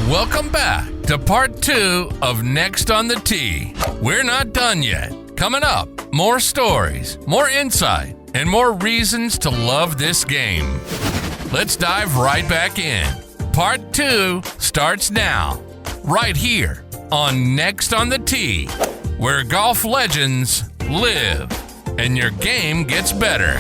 Welcome back to part 2 of Next on the Tee. We're not done yet. Coming up, more stories, more insight, and more reasons to love this game. Let's dive right back in. Part 2 starts now, right here on Next on the Tee, where golf legends live and your game gets better.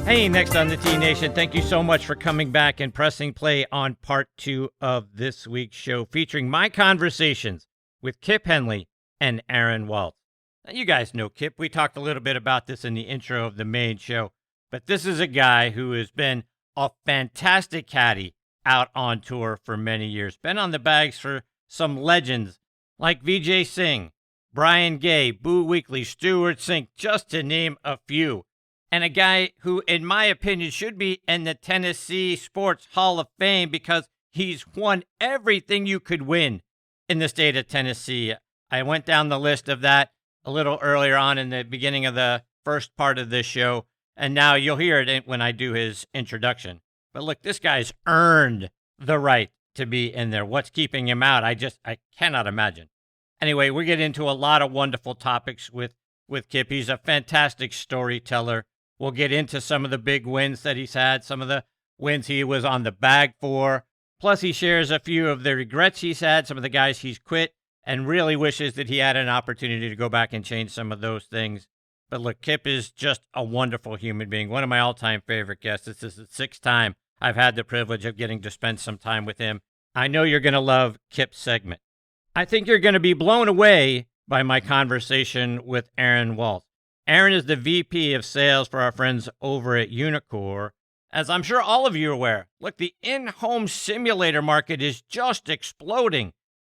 Hey, Next on the Tee Nation, thank you so much for coming back and pressing play on part 2 of this week's show, featuring my conversations with Kip Henley and Aaron Waltz. Now, you guys know Kip. We talked a little bit about this in the intro of the main show, but this is a guy who has been a fantastic caddy out on tour for many years. Been on the bags for some legends like Vijay Singh, Brian Gay, Boo Weekley, Stewart Cink, just to name a few. And a guy who, in my opinion, should be in the Tennessee Sports Hall of Fame because he's won everything you could win in the state of Tennessee. I went down the list of that a little earlier on in the beginning of the first part of this show, and now you'll hear it when I do his introduction. But look, this guy's earned the right to be in there. What's keeping him out? I cannot imagine. Anyway, we get into a lot of wonderful topics with Kip. He's a fantastic storyteller. We'll get into some of the big wins that he's had, some of the wins he was on the bag for. Plus, he shares a few of the regrets he's had, some of the guys he's quit, and really wishes that he had an opportunity to go back and change some of those things. But look, Kip is just a wonderful human being, one of my all-time favorite guests. This is the 6th time I've had the privilege of getting to spend some time with him. I know you're going to love Kip's segment. I think you're going to be blown away by my conversation with Aaron Waltz. Aaron is the VP of sales for our friends over at Uneekor. As I'm sure all of you are aware, look, the in-home simulator market is just exploding.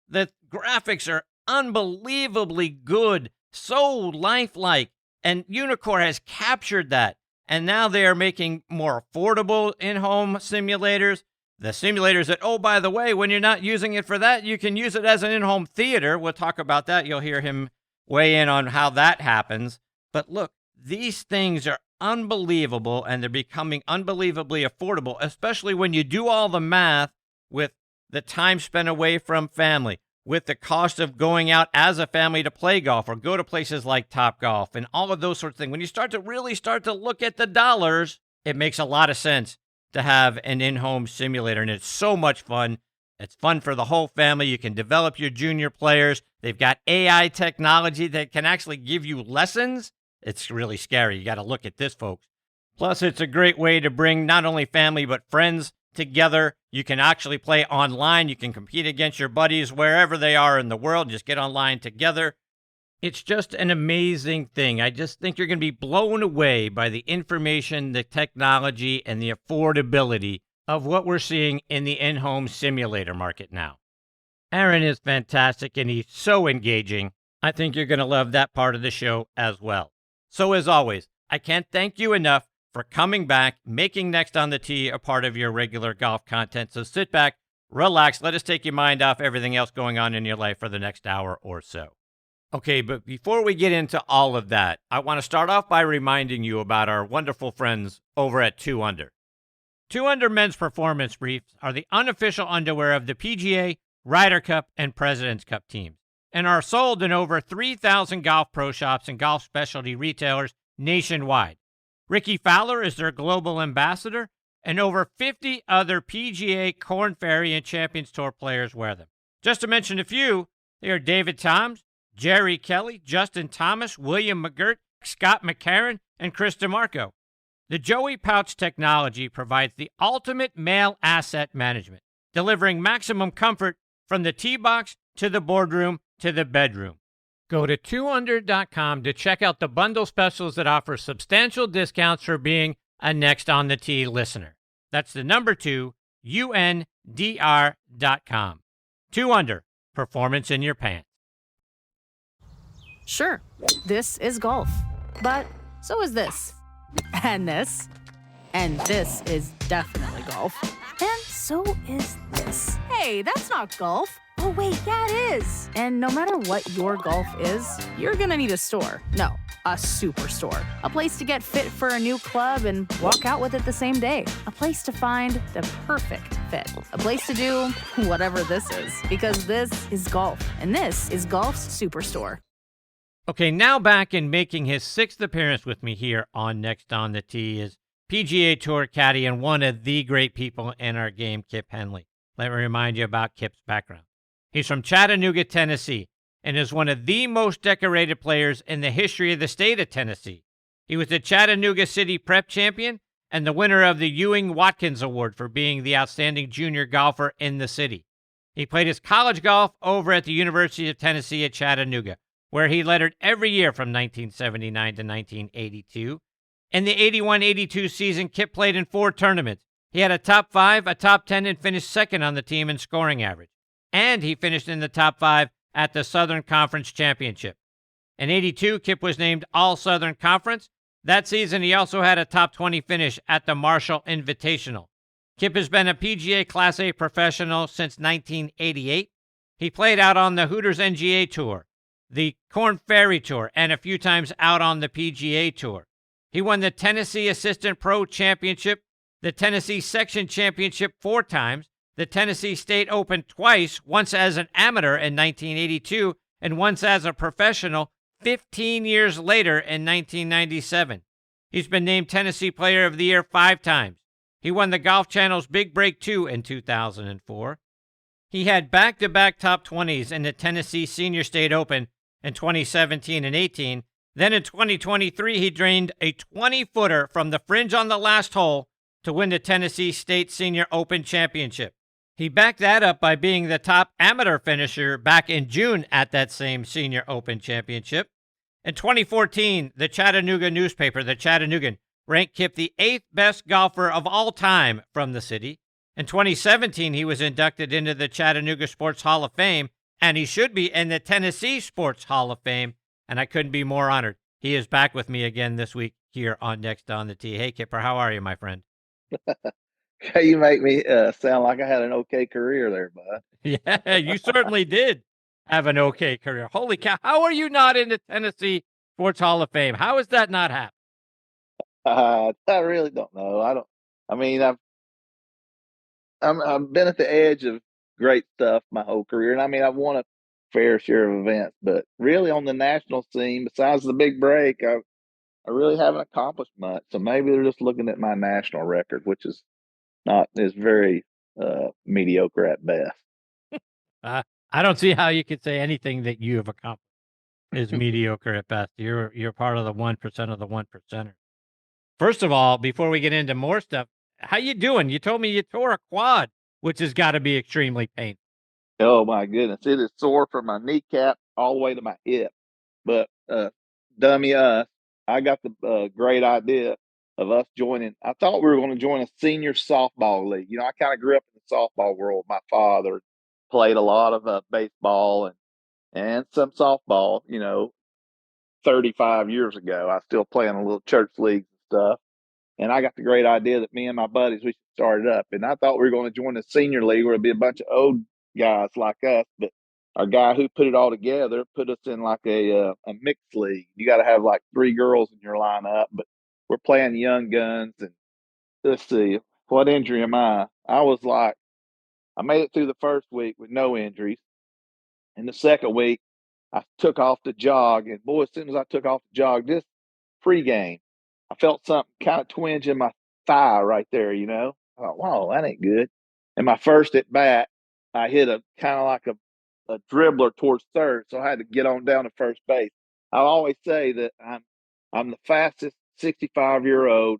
The graphics are unbelievably good, so lifelike, and Uneekor has captured that. And now they are making more affordable in-home simulators. The simulators that, oh, by the way, when you're not using it for that, you can use it as an in-home theater. We'll talk about that. You'll hear him weigh in on how that happens. But look, these things are unbelievable, and they're becoming unbelievably affordable, especially when you do all the math with the time spent away from family, with the cost of going out as a family to play golf or go to places like Topgolf and all of those sorts of things. When you start to look at the dollars, it makes a lot of sense to have an in-home simulator, and it's so much fun. It's fun for the whole family. You can develop your junior players. They've got AI technology that can actually give you lessons. It's really scary. You got to look at this, folks. Plus, it's a great way to bring not only family but friends together. You can actually play online. You can compete against your buddies wherever they are in the world. Just get online together. It's just an amazing thing. I just think you're going to be blown away by the information, the technology, and the affordability of what we're seeing in the in-home simulator market now. Aaron is fantastic, and he's so engaging. I think you're going to love that part of the show as well. So as always, I can't thank you enough for coming back, making Next on the Tee a part of your regular golf content. So sit back, relax, let us take your mind off everything else going on in your life for the next hour or so. Okay, but before we get into all of that, I want to start off by reminding you about our wonderful friends over at 2 Under. 2 Under men's performance briefs are the unofficial underwear of the PGA, Ryder Cup, and President's Cup teams, and are sold in over 3,000 golf pro shops and golf specialty retailers nationwide. Ricky Fowler is their global ambassador, and over 50 other PGA, Korn Ferry, and Champions Tour players wear them. Just to mention a few, they are David Toms, Jerry Kelly, Justin Thomas, William McGirt, Scott McCarron, and Chris DeMarco. The Joey Pouch technology provides the ultimate male asset management, delivering maximum comfort from the tee box to the boardroom to the bedroom. Go to 2under.com to check out the bundle specials that offer substantial discounts for being a Next on the Tee listener. That's the number 2, UNDR.com. 2 Under, performance in your pants. Sure, this is golf, but so is this. And this. And this is definitely golf. And so is this. Hey, that's not golf. Oh, wait, yeah, it is. And no matter what your golf is, you're gonna need a store. No, a superstore. A place to get fit for a new club and walk out with it the same day. A place to find the perfect fit. A place to do whatever this is. Because this is golf. And this is Golf's Superstore. Okay, now back in making his 6th appearance with me here on Next on the Tee is PGA Tour caddy and one of the great people in our game, Kip Henley. Let me remind you about Kip's background. He's from Chattanooga, Tennessee, and is one of the most decorated players in the history of the state of Tennessee. He was the Chattanooga City Prep Champion and the winner of the Ewing Watkins Award for being the outstanding junior golfer in the city. He played his college golf over at the University of Tennessee at Chattanooga, where he lettered every year from 1979 to 1982. In the 81-82 season, Kip played in 4 tournaments. He had a top 5, a top 10, and finished second on the team in scoring average. And he finished in the top 5 at the Southern Conference Championship. In 82, Kip was named All-Southern Conference. That season, he also had a top 20 finish at the Marshall Invitational. Kip has been a PGA Class A professional since 1988. He played out on the Hooters NGA Tour, the Korn Ferry Tour, and a few times out on the PGA Tour. He won the Tennessee Assistant Pro Championship, the Tennessee Section Championship 4 times, the Tennessee State Open twice, once as an amateur in 1982 and once as a professional 15 years later in 1997. He's been named Tennessee Player of the Year 5 times. He won the Golf Channel's Big Break 2 in 2004. He had back-to-back top 20s in the Tennessee Senior State Open in 2017 and 18. Then in 2023, he drained a 20-footer from the fringe on the last hole to win the Tennessee State Senior Open Championship. He backed that up by being the top amateur finisher back in June at that same Senior Open Championship. In 2014, the Chattanooga newspaper, the Chattanoogan, ranked Kip the 8th best golfer of all time from the city. In 2017, he was inducted into the Chattanooga Sports Hall of Fame, and he should be in the Tennessee Sports Hall of Fame, and I couldn't be more honored. He is back with me again this week here on Next on the Tee. Hey, Kipper, how are you, my friend? You make me sound like I had an okay career there, bud. Yeah, you certainly did have an okay career. Holy cow. How are you not in the Tennessee Sports Hall of Fame? How is that not happening? I really don't know. I've been at the edge of great stuff my whole career, and I've won a fair share of events, but really on the national scene, besides the big break, I really haven't accomplished much. So maybe they're just looking at my national record, which is very mediocre at best. I don't see how you could say anything that you have accomplished is mediocre at best. You're part of the 1% of the 1%ers. First of all, before we get into more stuff, how you doing? You told me you tore a quad, which has got to be extremely painful. Oh my goodness, it is sore from my kneecap all the way to my hip. But dummy us, I got the great idea of us joining. I thought we were going to join a senior softball league. I kind of grew up in the softball world. My father played a lot of baseball and some softball, 35 years ago. I still play in a little church league and stuff. And I got the great idea that me and my buddies, we should start it up. And I thought we were going to join the senior league where it'd be a bunch of old guys like us. But our guy who put it all together put us in like a mixed league. You got to have like 3 girls in your lineup, but we're playing young guns. And let's see, what injury am I? I made it through the first week with no injuries. And the second week, I took off to jog. And boy, as soon as I took off to jog, just pregame, I felt something kind of twinge in my thigh right there, I thought, wow, that ain't good. And my first at bat, I hit a kind of like a dribbler towards third, so I had to get on down to first base. I always say that I'm the fastest 65-year-old,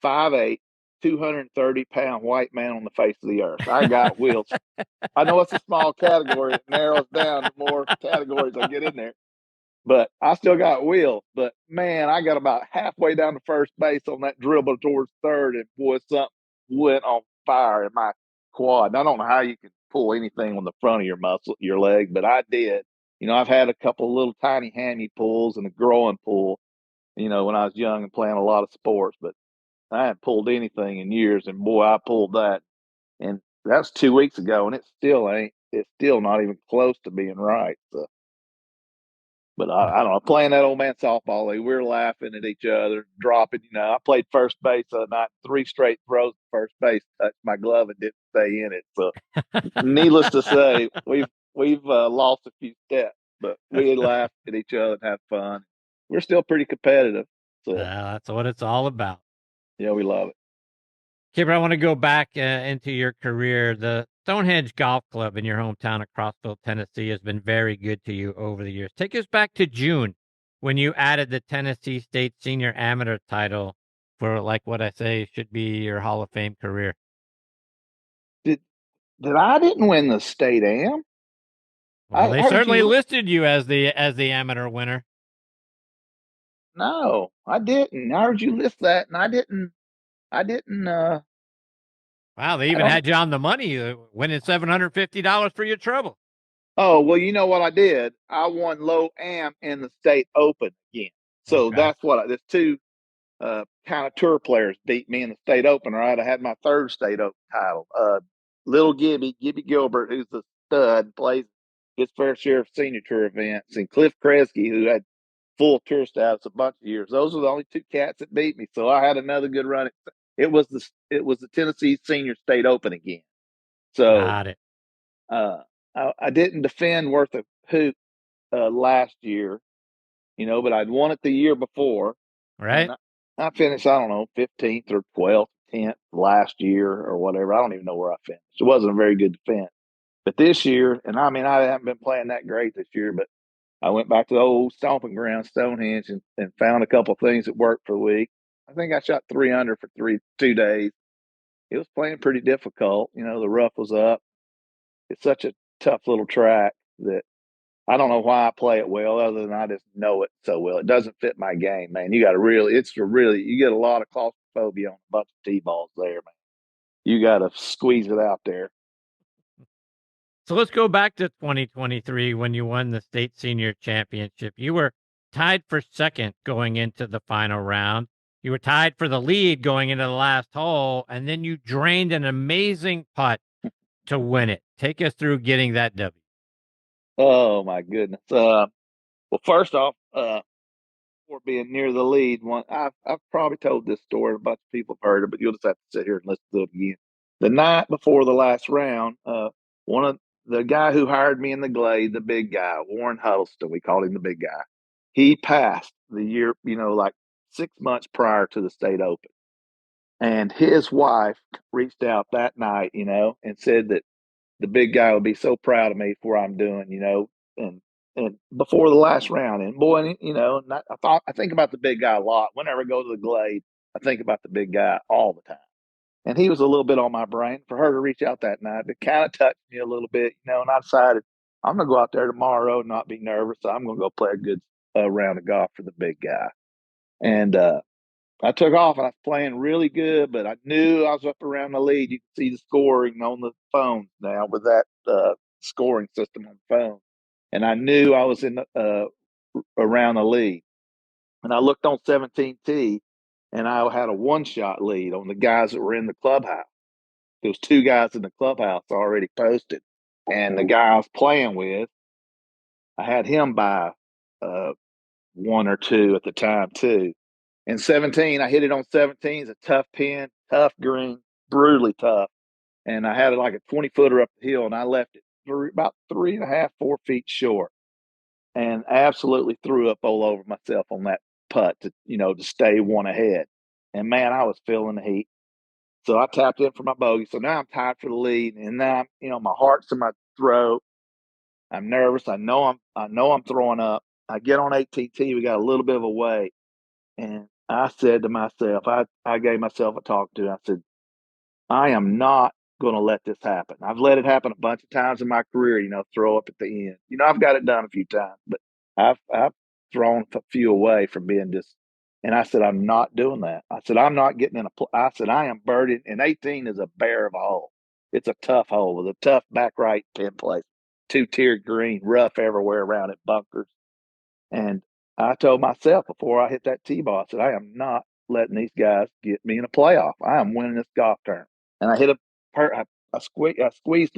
5'8", 230-pound white man on the face of the earth. I got wheels. I know it's a small category. It narrows down the more categories I get in there. But I still got wheels. But, man, I got about halfway down to first base on that dribble towards third, and, boy, something went on fire in my quad. And I don't know how you can pull anything on the front of your leg, but I did. I've had a couple of little tiny hammy pulls and a growing pull, when I was young and playing a lot of sports. But I hadn't pulled anything in years, and, boy, I pulled that. And that's 2 weeks ago, and it's still not even close to being right. So. But I don't know, playing that old man softball league, we were laughing at each other, dropping. I played first base the other night, 3 straight throws at first base, touched my glove and didn't stay in it. So, needless to say, we've lost a few steps, but we laughed at each other and had fun. We're still pretty competitive. So, That's what it's all about. yeah, we love it. Kip, I want to go back into your career. The Stonehenge Golf Club in your hometown of Crossville, Tennessee, has been very good to you over the years. Take us back to June when you added the Tennessee State Senior Amateur title for, like, what I say should be your Hall of Fame career. Did I didn't win the state am? Well, they certainly listed you as the amateur winner. No, I didn't. I heard you list that, and I didn't. Wow, they even had you on the money, winning $750 for your trouble. Oh, well, you know what I did? I won low am in the state open again. So that's what there's two kind of tour players beat me in the state open. Right, I had my third state open title. Little Gibby Gilbert, who's the stud, plays his fair share of senior tour events, and Cliff Kresge, who had full tour status a bunch of years. Those are the only two cats that beat me. So I had another good run. It was the Tennessee Senior State Open again. So got it. I didn't defend worth a hoot last year, but I'd won it the year before. Right. I finished, I don't know, 15th or 12th, 10th last year or whatever. I don't even know where I finished. It wasn't a very good defense. But this year, and I mean, I haven't been playing that great this year, but I went back to the old stomping ground, Stonehenge, and found a couple of things that worked for the week. I think I shot 3 under for 2 days. It was playing pretty difficult. The rough was up. It's such a tough little track that I don't know why I play it well, other than I just know it so well. It doesn't fit my game, man. You got to you get a lot of claustrophobia on a bunch of T-balls there, man. You got to squeeze it out there. So let's go back to 2023 when you won the state senior championship. You were tied for second going into the final round. You were tied for the lead going into the last hole, and then you drained an amazing putt to win it. Take us through getting that W. Oh, my goodness. Well, first off, for being near the lead, I've probably told this story. A bunch of people have heard it, but you'll just have to sit here and listen to it again. The night before the last round, one of the guy who hired me in the Glade, the big guy, Warren Huddleston, we called him the big guy. He passed the year, like 6 months prior to the state open. And his wife reached out that night, and said that the big guy would be so proud of me for what I'm doing, and before the last round. And boy, I think about the big guy a lot. Whenever I go to the Glade, I think about the big guy all the time. And he was a little bit on my brain. For her to reach out that night, it kind of touched me a little bit, and I decided I'm going to go out there tomorrow and not be nervous. So I'm going to go play a good round of golf for the big guy. And I took off, and I was playing really good, but I knew I was up around the lead. You can see the scoring on the phone now with that scoring system on the phone. And I knew I was in around the lead. And I looked on 17T, and I had a 1-shot lead on the guys that were in the clubhouse. There was 2 guys in the clubhouse already posted. And the guy I was playing with, I had him by 1 or 2 at the time, too. And 17, I hit it on 17. It's a tough pin, tough green, brutally tough. And I had it like a 20-footer up the hill, and I left it about 3.5, 4 feet short, and absolutely threw up all over myself on that putt to stay one ahead. And man, I was feeling the heat. So I tapped in for my bogey. So now I'm tied for the lead, and now my heart's in my throat. I'm nervous. I know I'm throwing up. I get on 18T. We got a little bit of a way, and I said to myself, I gave myself a talk to. I said, I am not going to let this happen. I've let it happen a bunch of times in my career, throw up at the end. I've got it done a few times, but I've thrown a few away from being just, and I said, I'm not doing that. I said, I'm not getting I said, I am birding, and 18 is a bear of a hole. It's a tough hole with a tough back right pin place, 2-tiered green, rough everywhere around it, bunkers. And I told myself before I hit that T-ball, I said, I am not letting these guys get me in a playoff. I am winning this golf tournament. And I hit I squeezed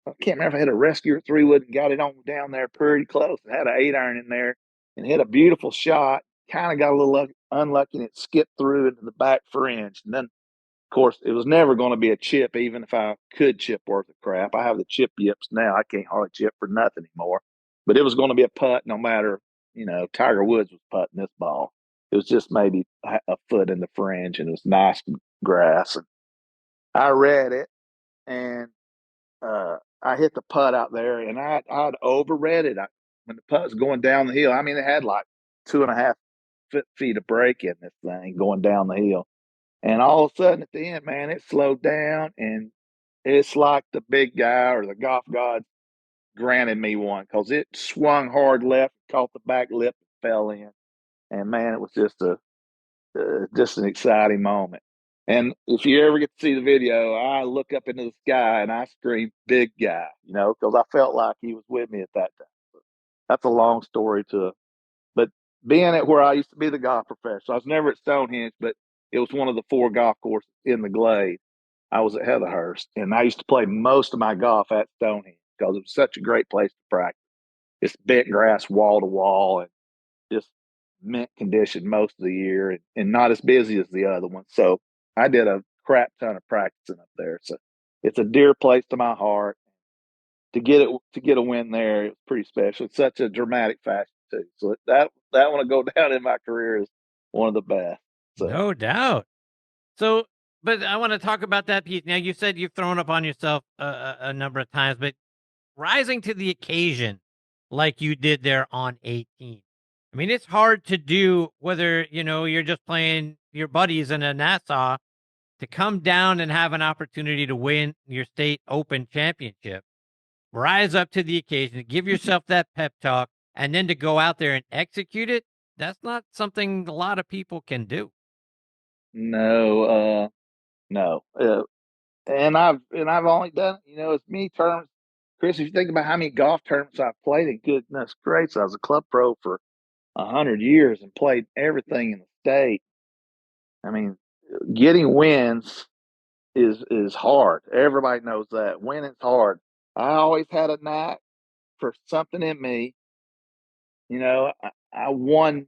I can't remember if I hit a rescue or 3-wood and got it on down there pretty close. I had an 8-iron in there and hit a beautiful shot. Kind of got a little unlucky and it skipped through into the back fringe. And then, of course, it was never going to be a chip, even if I could chip worth of crap. I have the chip yips now. I can't hardly chip for nothing anymore. But it was going to be a putt no matter, Tiger Woods was putting this ball. It was just maybe a foot in the fringe, and it was nice grass. And I read it, and I hit the putt out there, and I'd overread it. When the putt was going down the hill, I mean, it had like 2.5 feet of break in this thing going down the hill. And all of a sudden at the end, man, it slowed down, and it's like the big guy or the golf god granted me one because it swung hard left, caught the back lip, and fell in. And man, it was just an exciting moment. And if you ever get to see the video, I look up into the sky and I scream, "Big guy," because I felt like he was with me at that time. That's a long story but being at where I used to be the golf professor, I was never at Stonehenge, but it was one of the 4 golf courses in the Glade. I was at Heatherhurst, and I used to play most of my golf at Stonehenge because it was such a great place to practice. It's bent grass wall to wall and just mint condition most of the year and not as busy as the other ones. So I did a crap ton of practicing up there. So it's a dear place to my heart. To get a win there, it's pretty special. It's such a dramatic fashion too. So that one will go down in my career as one of the best. So. No doubt. So, but I want to talk about that piece. Now, you said you've thrown up on yourself a number of times, but rising to the occasion like you did there on 18. I mean, it's hard to do whether, you're just playing your buddies in a Nassau to come down and have an opportunity to win your state open championship, rise up to the occasion, give yourself that pep talk, and then to go out there and execute it. That's not something a lot of people can do. No, no. And I've only done, it's many tournaments. Chris, if you think about how many golf tournaments I've played in, goodness gracious, I was a club pro for 100 years and played everything in the state. I mean, getting wins is hard. Everybody knows that. Winning's hard. I always had a knack for something in me. I won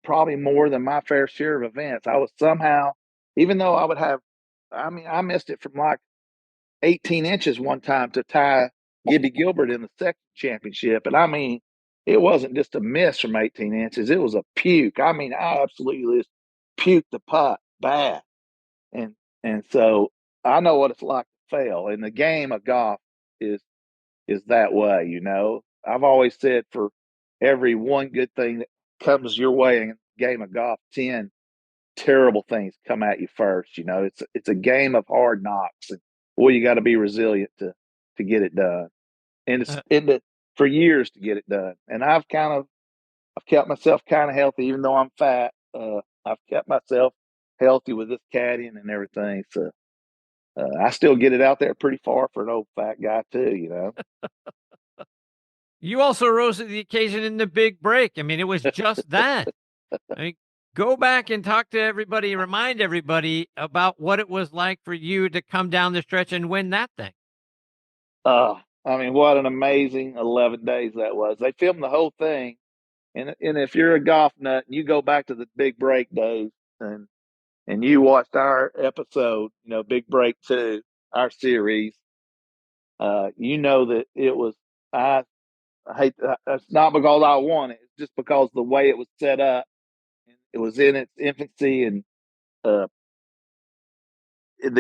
probably more than my fair share of events. I was somehow, even though I missed it from like 18 inches one time to tie Gibby Gilbert in the second championship. And I mean, it wasn't just a miss from 18 inches. It was a puke. I mean, I absolutely just puked the putt bad. And so I know what it's like to fail. And the game of golf is that way, I've always said for every one good thing that comes your way in a game of golf, 10 terrible things come at you first. It's a game of hard knocks, and boy, you got to be resilient to get it done, and for years to get it done. And I've kept myself kind of healthy, even though I'm fat. I've kept myself healthy with this caddying and everything. So I still get it out there pretty far for an old fat guy too. You also rose to the occasion in the big break. I mean, it was just that. I mean, go back and talk to everybody, remind everybody about what it was like for you to come down the stretch and win that thing. I mean, what an amazing 11 days that was. They filmed the whole thing. And if you're a golf nut and you go back to the big break days and you watched our episode, Big Break 2, our series, you know that it was, I hate that. It's not because I won it. It's just because the way it was set up. It was in its infancy, and the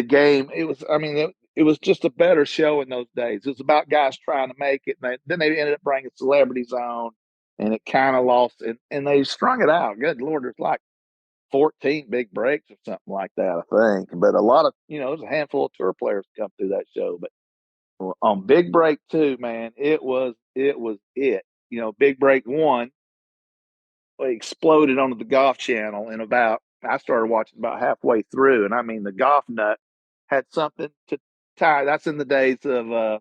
game. It was just a better show in those days. It was about guys trying to make it, and then they ended up bringing celebrities on, and it kind of lost. And they strung it out. Good Lord, there's like 14 big breaks or something like that, I think. But a lot of, there's a handful of tour players come through that show. But on Big Break 2, man, it was it. Big Break 1 exploded onto the Golf Channel I started watching about halfway through, and I mean, the golf nut had something to tie. That's in the days of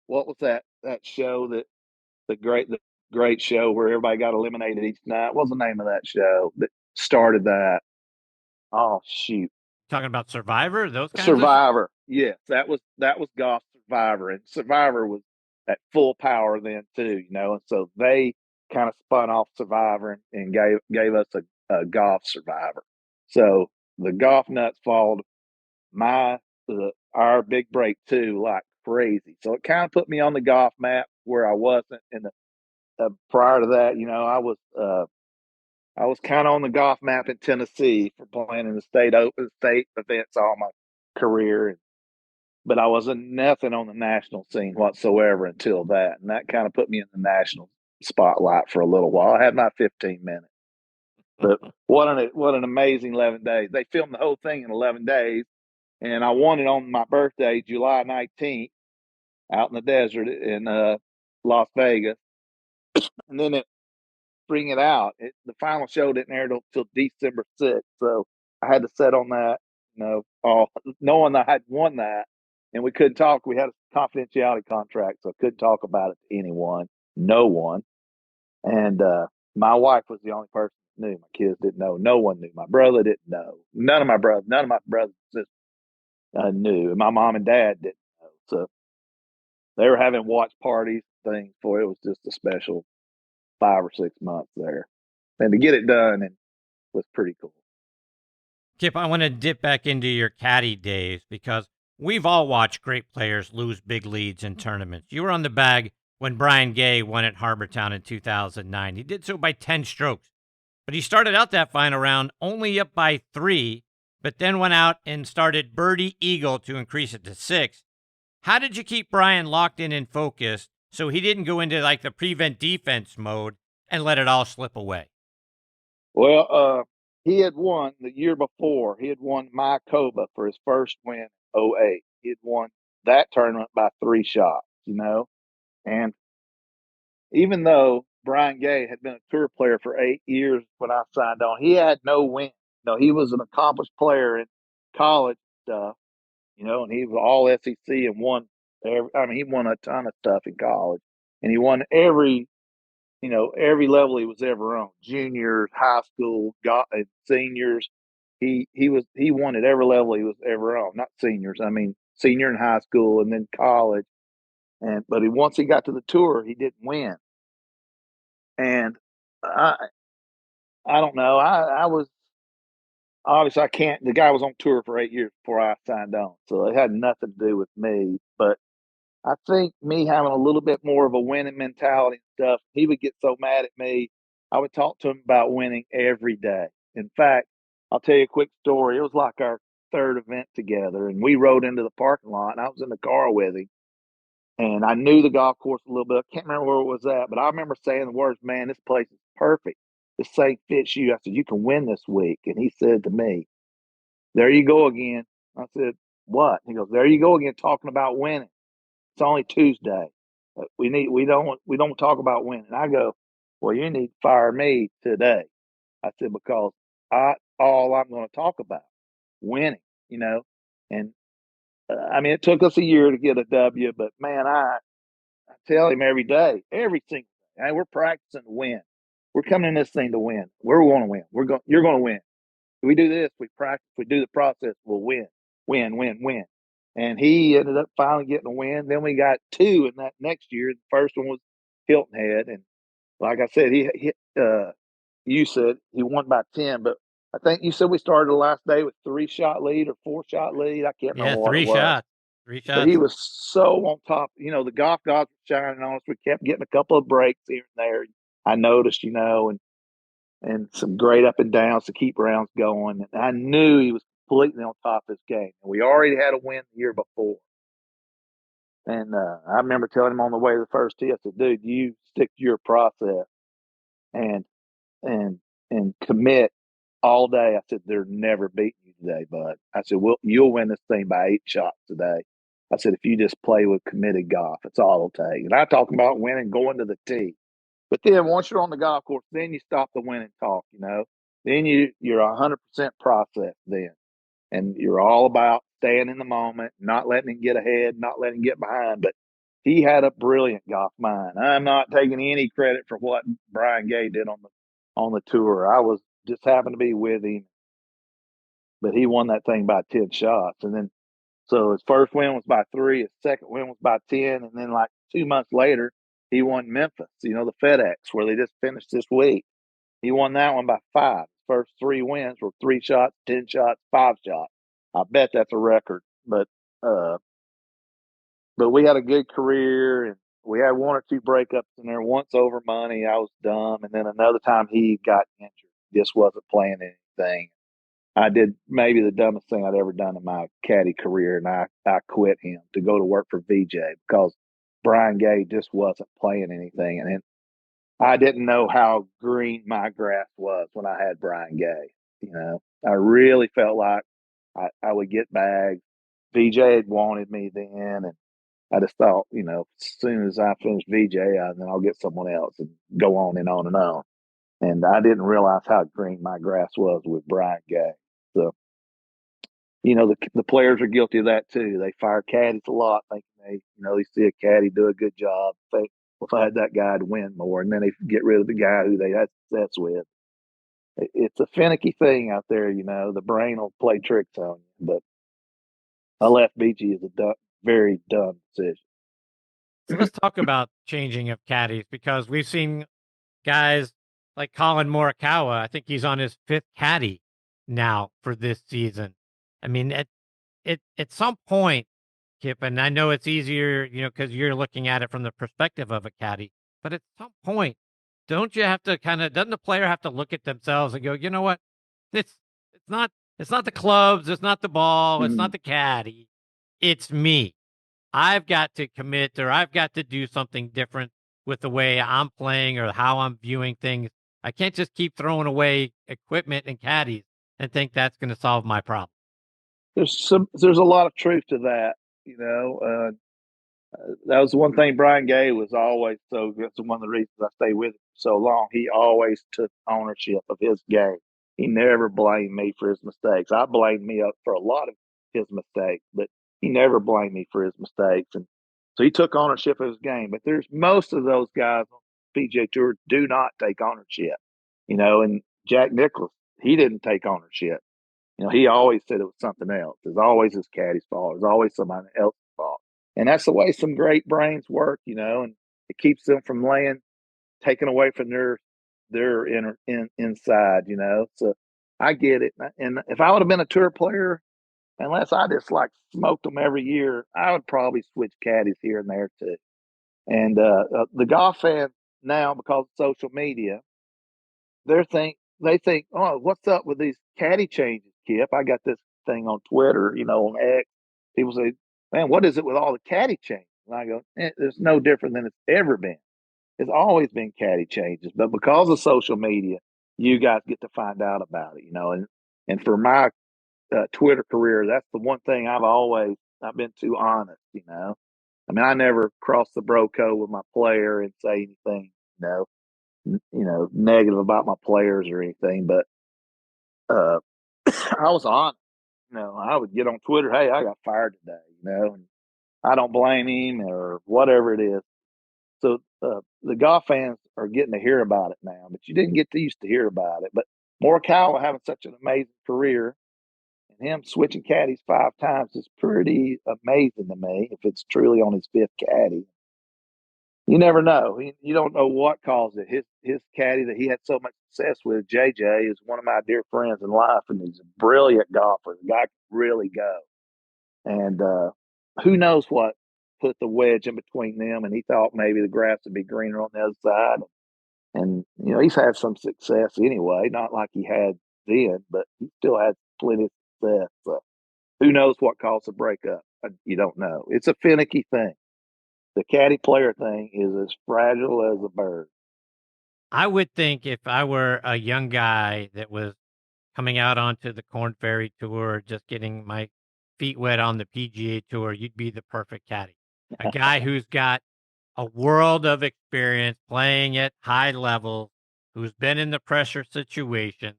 what was that show the great show where everybody got eliminated each night? What was the name of that show that started that? Oh shoot. Talking about Survivor, those kinds of. Survivor. Yes, that was golf Survivor, and Survivor was at full power then too, and so they kind of spun off Survivor and gave us a golf Survivor. So the golf nuts followed our big break too like crazy. So it kind of put me on the golf map where I wasn't. And prior to that, I was kind of on the golf map in Tennessee for playing in the state events all my career, but I wasn't nothing on the national scene whatsoever until that, and that kind of put me in the national spotlight for a little while. I had my 15 minutes, but what an amazing 11 days! They filmed the whole thing in 11 days, and I won it on my birthday, July 19th, out in the desert in Las Vegas, and then bring it out. The final show didn't air till December 6th, so I had to set on that, all knowing that I had won that, and we couldn't talk. We had a confidentiality contract, so I couldn't talk about it to anyone, no one. And my wife was the only person that knew. My kids didn't know. No one knew. My brother didn't know. None of my brothers and sisters knew. And my mom and dad didn't know. So they were having watch parties, things for it. It was just a special 5 or 6 months there, and to get it done and was pretty cool. Kip, I want to dip back into your caddy days because we've all watched great players lose big leads in tournaments. You were on the bag when Brian Gay won at Harbortown in 2009. He did so by 10 strokes, but he started out that final round only up by 3, but then went out and started birdie eagle to increase it to 6. How did you keep Brian locked in and focused so he didn't go into like the prevent defense mode and let it all slip away? Well, he had won the year before. He had won Mayakoba for his first win in 08. He had won that tournament by 3 shots, And even though Brian Gay had been a tour player for 8 years when I signed on, he had no win. He was an accomplished player in college stuff, and he was all SEC and won. He won a ton of stuff in college, and he won every level he was ever on, juniors, high school, seniors. He won at every level he was ever on, not seniors. I mean, senior in high school and then college. But once he got to the tour, he didn't win. And I don't know. I was obviously I can't. The guy was on tour for 8 years before I signed on, so it had nothing to do with me. But I think me having a little bit more of a winning mentality and stuff, he would get so mad at me. I would talk to him about winning every day. In fact, I'll tell you a quick story. It was like our 3rd event together, and we rode into the parking lot, and I was in the car with him. And I knew the golf course a little bit. I can't remember where it was at, but I remember saying the words, "Man, this place is perfect. This thing fits you." I said, "You can win this week." And he said to me, "There you go again." I said, "What?" He goes, "There you go again, talking about winning. It's only Tuesday. We don't talk about winning." I go, "Well, you need to fire me today." I said, "Because all I'm going to talk about winning, And it took us a year to get a W, but man, I tell him every day, every single day, hey, we're practicing to win. We're coming in this thing to win. We're going to win. You're going to win. If we do this, we practice, we do the process, we'll win, win, win, win." And he ended up finally getting a win. Then we got 2 in that next year. The first one was Hilton Head, and like I said, you said he won by 10, but I think you said we started the last day with 3-shot lead or 4-shot lead. I can't remember what it was. 3 shots. 3 shots. But he was so on top. The golf gods were shining on us. We kept getting a couple of breaks here and there. I noticed, and some great up and downs to keep rounds going. And I knew he was completely on top of his game. And we already had a win the year before. And I remember telling him on the way to the first tee, I said, "Dude, you stick to your process and commit all day." I said, "They're never beating you today, bud." I said, "Well, you'll win this thing by 8 shots today." I said, "If you just play with committed golf, it's all it'll take." And I talk about winning, going to the tee. But then once you're on the golf course, then you stop the winning talk, Then you're 100% process then. And you're all about staying in the moment, not letting him get ahead, not letting him get behind. But he had a brilliant golf mind. I'm not taking any credit for what Brian Gay did on the tour. I was just happened to be with him. but he won that thing by 10 shots. And then, so his first win was by 3, his second win was by 10. And then, like 2 months later, he won Memphis, the FedEx, where they just finished this week. He won that one by 5. His first 3 wins were 3 shots, 10 shots, 5 shots. I bet that's a record. But we had a good career, and we had 1 or 2 breakups in there. Once over money, I was dumb, and then another time he got injured, just wasn't playing anything. I did maybe the dumbest thing I'd ever done in my caddy career, and I quit him to go to work for Vijay because Brian Gay just wasn't playing anything, and I didn't know how green my grass was when I had Brian Gay. I really felt like I would get bags. Vijay had wanted me then, and I just thought, as soon as I finish VJ, then I'll get someone else and go on and on and on. And I didn't realize how green my grass was with Brian Gay. So, the players are guilty of that too. They fire caddies a lot, thinking they see a caddy do a good job. Think, well, if I had that guy, I'd win more. And then they get rid of the guy who they had success with. It's a finicky thing out there, The brain will play tricks on you. But I left BG as a very dumb decision. So let's talk about changing of caddies, because we've seen guys like Colin Morikawa. I think he's on his 5th caddy now for this season. I mean, at some point, Kip, and I know it's easier, because you're looking at it from the perspective of a caddy, but at some point, don't you have to doesn't the player have to look at themselves and go, you know what? It's not the clubs, it's not the ball, it's not the caddy, it's me. I've got to commit, or I've got to do something different with the way I'm playing or how I'm viewing things. I can't just keep throwing away equipment and caddies and think that's going to solve my problem. There's a lot of truth to that. That was one thing. Brian Gay was always so good. That's one of the reasons I stayed with him so long. He always took ownership of his game. He never blamed me for his mistakes. I blamed me up for a lot of his mistakes, but he never blamed me for his mistakes. And so he took ownership of his game. But there's most of those guys on the PGA Tour do not take ownership. And Jack Nicklaus, he didn't take ownership. He always said it was something else. It's always his caddy's fault. It's always somebody else's fault. And that's the way some great brains work, and it keeps them from taken away from their inside, So I get it. And if I would have been a tour player, unless I just smoked them every year, I would probably switch caddies here and there too. And the golf fans now, because of social media, they think, oh, what's up with these caddy changes, Kip? I got this thing on Twitter, on X. People say, man, what is it with all the caddy changes? And I go, it's no different than it's ever been. It's always been caddy changes, but because of social media, you guys get to find out about it, And for my Twitter career, that's the one thing I've been too honest, I mean, I never cross the bro code with my player and say anything, negative about my players or anything, but I was honest. I would get on Twitter, hey, I got fired today, and I don't blame him or whatever it is. So the golf fans are getting to hear about it now, but you didn't get used to hear about it. But Morikawa having such an amazing career and him switching caddies 5 times is pretty amazing to me if it's truly on his 5th caddy. You never know. You don't know what caused it. His caddy that he had so much success with, JJ, is one of my dear friends in life, and he's a brilliant golfer. The guy can really go. And who knows what put the wedge in between them, and he thought maybe the grass would be greener on the other side. And, he's had some success anyway, not like he had then, but he still had plenty of success. So who knows what caused the breakup? You don't know. It's a finicky thing. The caddy player thing is as fragile as a bird. I would think if I were a young guy that was coming out onto the Corn Ferry Tour, just getting my feet wet on the PGA Tour, you'd be the perfect caddy. A guy who's got a world of experience playing at high levels, who's been in the pressure situation,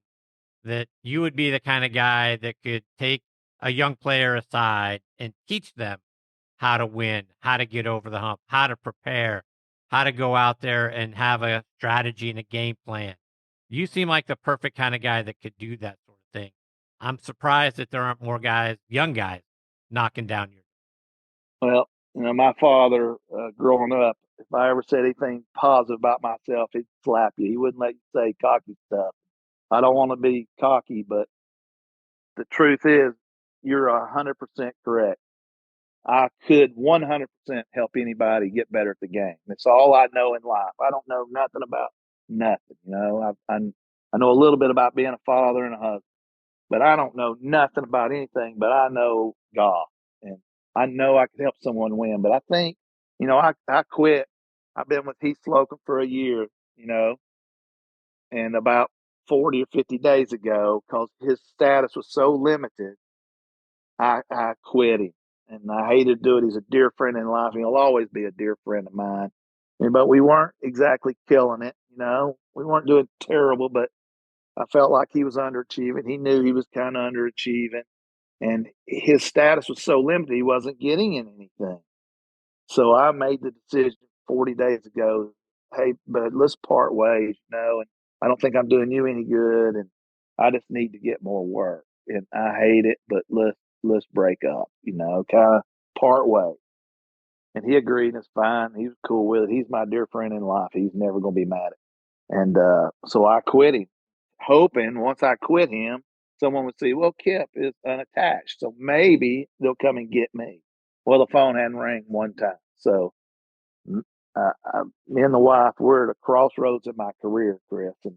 that you would be the kind of guy that could take a young player aside and teach them how to win, how to get over the hump, how to prepare, how to go out there and have a strategy and a game plan. You seem like the perfect kind of guy that could do that sort of thing. I'm surprised that there aren't more guys, young guys, knocking down your. Well, my father, growing up, if I ever said anything positive about myself, he'd slap you. He wouldn't let you say cocky stuff. I don't want to be cocky, but the truth is, you're 100% correct. I could 100% help anybody get better at the game. It's all I know in life. I don't know nothing about nothing. I know a little bit about being a father and a husband, but I don't know nothing about anything. But I know golf, and I know I could help someone win. But I think, I quit. I've been with Heath Slocum for a year, and about 40 or 50 days ago, because his status was so limited, I quit him, and I hated to do it. He's a dear friend in life, and he'll always be a dear friend of mine. But we weren't exactly killing it, We weren't doing terrible, but I felt like he was underachieving. He knew he was kind of underachieving, and his status was so limited, he wasn't getting in anything. So I made the decision 40 days ago, hey, bud, let's part ways, and I don't think I'm doing you any good, and I just need to get more work. And I hate it, but let's break up, kind of part ways. And he agreed, and it's fine. He was cool with it. He's my dear friend in life. He's never going to be mad at me. And so I quit him, hoping once I quit him, someone would see, well, Kip is unattached, so maybe they'll come and get me. Well, the phone hadn't rang one time. So me and the wife, we're at a crossroads in my career, Chris. And,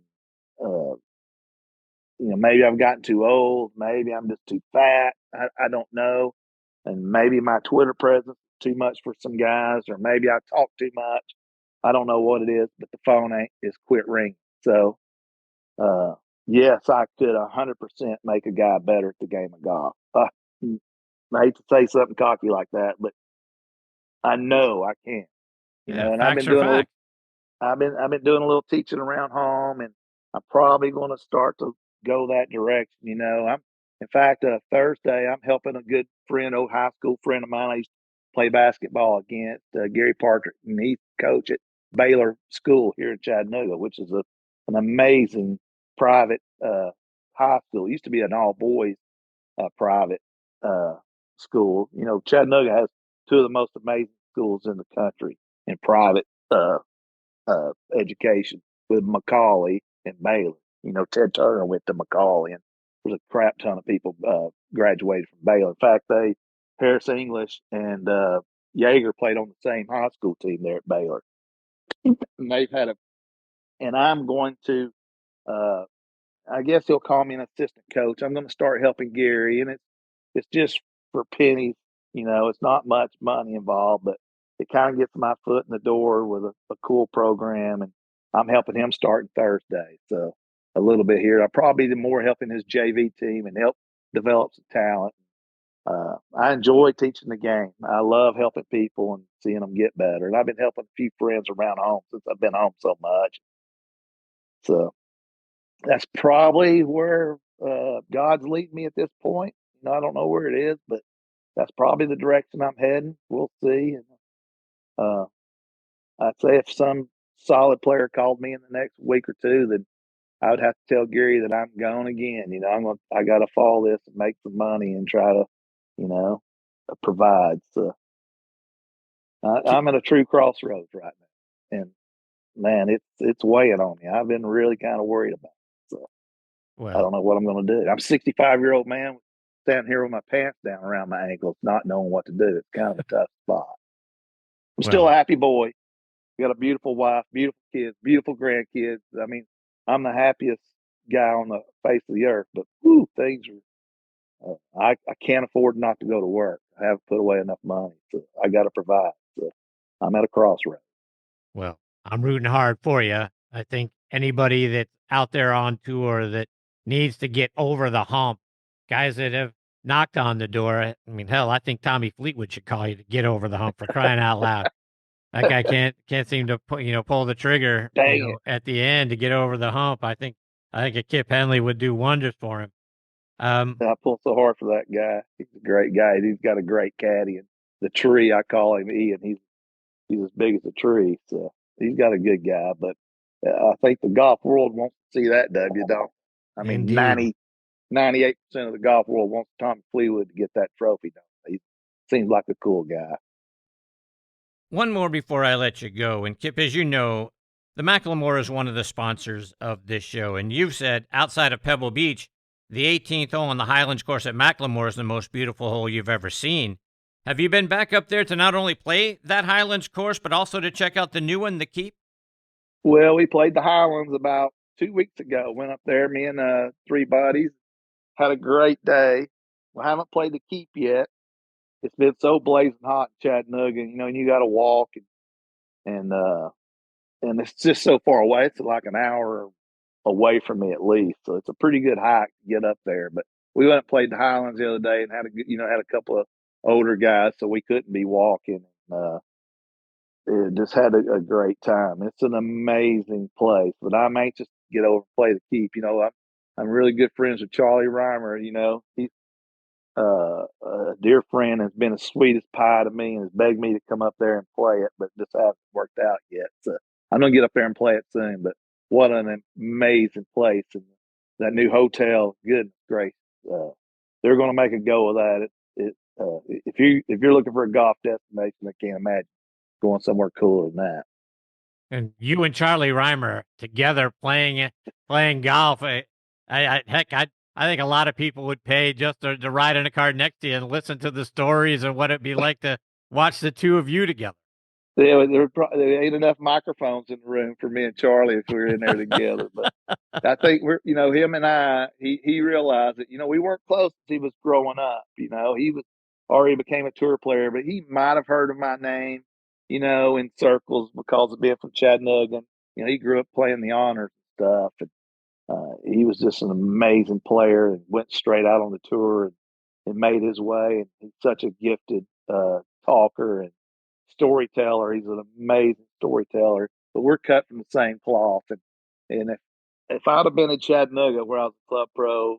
maybe I've gotten too old. Maybe I'm just too fat. I don't know. And maybe my Twitter presence is too much for some guys, or maybe I talk too much. I don't know what it is, but the phone is quit ringing. So, yes, I could 100% make a guy better at the game of golf. I hate to say something cocky like that, but I know I can. And I've been doing I've been doing a little teaching around home, and I'm probably going to start to go that direction. In fact, Thursday I'm helping a good friend, old high school friend of mine. I used to play basketball against Gary Partridge, and he's coach at Baylor School here in Chattanooga, which is an amazing private high school. It used to be an all boys private school. Chattanooga has two of the most amazing schools in the country in private education, with Macaulay and Baylor. Ted Turner went to Macaulay, and there's a crap ton of people graduated from Baylor. In fact, Harris English and Yeager played on the same high school team there at Baylor. And they've had and I'm going to, I guess he'll call me an assistant coach. I'm going to start helping Gary, and it's just for pennies. It's not much money involved, but it kind of gets my foot in the door with a cool program, and I'm helping him starting Thursday. So a little bit here. I'll probably be more helping his JV team and help develop some talent. I enjoy teaching the game. I love helping people and seeing them get better. And I've been helping a few friends around home since I've been home so much. So that's probably where God's leading me at this point. I don't know where it is, but that's probably the direction I'm heading. We'll see. I'd say if some solid player called me in the next week or two, then I would have to tell Gary that I'm going again. I got to follow this and make some money and try to, provide. So I'm at a true crossroads right now, and man, it's weighing on me. I've been really kind of worried about it. So I don't know what I'm going to do. I'm a 65-year-old man standing here with my pants down around my ankles, not knowing what to do. It's kind of a tough spot. I'm still a happy boy. Got a beautiful wife, beautiful kids, beautiful grandkids. I mean, I'm the happiest guy on the face of the earth, but things are, I can't afford not to go to work. I haven't put away enough money, so I got to provide. So I'm at a crossroads. Well, I'm rooting hard for you. I think anybody that's out there on tour that needs to get over the hump, guys that have knocked on the door. I mean, hell, I think Tommy Fleetwood should call you to get over the hump, for crying out loud. That guy can't seem to pull the trigger at the end to get over the hump. I think a Kip Henley would do wonders for him. I pull so hard for that guy. He's a great guy. He's got a great caddy, and the tree, I call him Ian. He's as big as a tree, so he's got a good guy. But I think the golf world wants to see that, W. Don't. I mean, Indeed. 98% of the golf world wants Tommy Fleetwood to get that trophy. He seems like a cool guy. One more before I let you go. And Kip, as you know, the Macklemore is one of the sponsors of this show. And you've said outside of Pebble Beach, the 18th hole on the Highlands course at Macklemore is the most beautiful hole you've ever seen. Have you been back up there to not only play that Highlands course, but also to check out the new one, the Keep? Well, we played the Highlands about 2 weeks ago. Went up there, me and 3 buddies. Had a great day. We haven't played the Keep yet. It's been so blazing hot in Chattanooga, and you got to walk and it's just so far away. It's like an hour away from me at least, so it's a pretty good hike to get up there. But we went and played the Highlands the other day and had a couple of older guys, so we couldn't be walking. It just had a great time. It's an amazing place, but I'm anxious to get over and play the Keep. I'm really good friends with Charlie Reimer. He's a dear friend, has been as sweet as pie to me and has begged me to come up there and play it, but just hasn't worked out yet. So I'm going to get up there and play it soon. But what an amazing place. And that new hotel, goodness gracious. They're going to make a go of that. If you're looking for a golf destination, I can't imagine going somewhere cooler than that. And you and Charlie Reimer together playing golf. I think a lot of people would pay just to ride in a car next to you and listen to the stories and what it'd be like to watch the two of you together. There ain't enough microphones in the room for me and Charlie if we were in there together. But I think him and I, he realized that, we weren't close as he was growing up. He was already became a tour player, but he might have heard of my name, in circles because of being from Chattanooga. He grew up playing the honors and stuff. And he was just an amazing player and went straight out on the tour and made his way. And he's such a gifted talker and storyteller. He's an amazing storyteller. But we're cut from the same cloth. And if I'd have been in Chattanooga where I was a club pro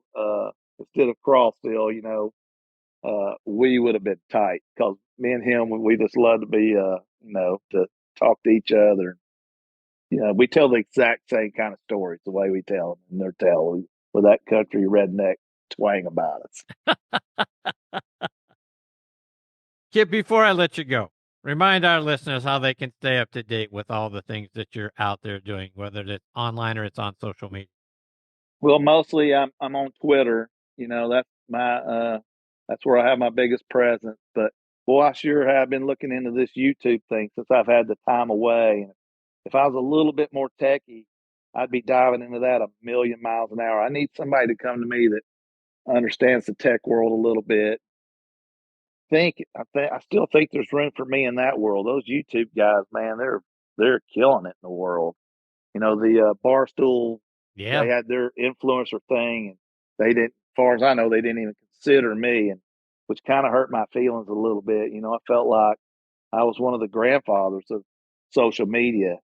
instead of Crossville, we would have been tight because me and him, we just love to be, to talk to each other. We tell the exact same kind of stories the way we tell them, and they're telling with that country redneck twang about us. Kip, before I let you go, remind our listeners how they can stay up to date with all the things that you're out there doing, whether it's online or it's on social media. Well, mostly I'm on Twitter. That's my that's where I have my biggest presence. But boy, I sure have been looking into this YouTube thing since I've had the time away. And if I was a little bit more techie, I'd be diving into that a million miles an hour. I need somebody to come to me that understands the tech world a little bit. I still think there's room for me in that world. Those YouTube guys, man, they're killing it in the world. The Barstool, yeah, they had their influencer thing, and they didn't, as far as I know, they didn't even consider me, and which kind of hurt my feelings a little bit. I felt like I was one of the grandfathers of social media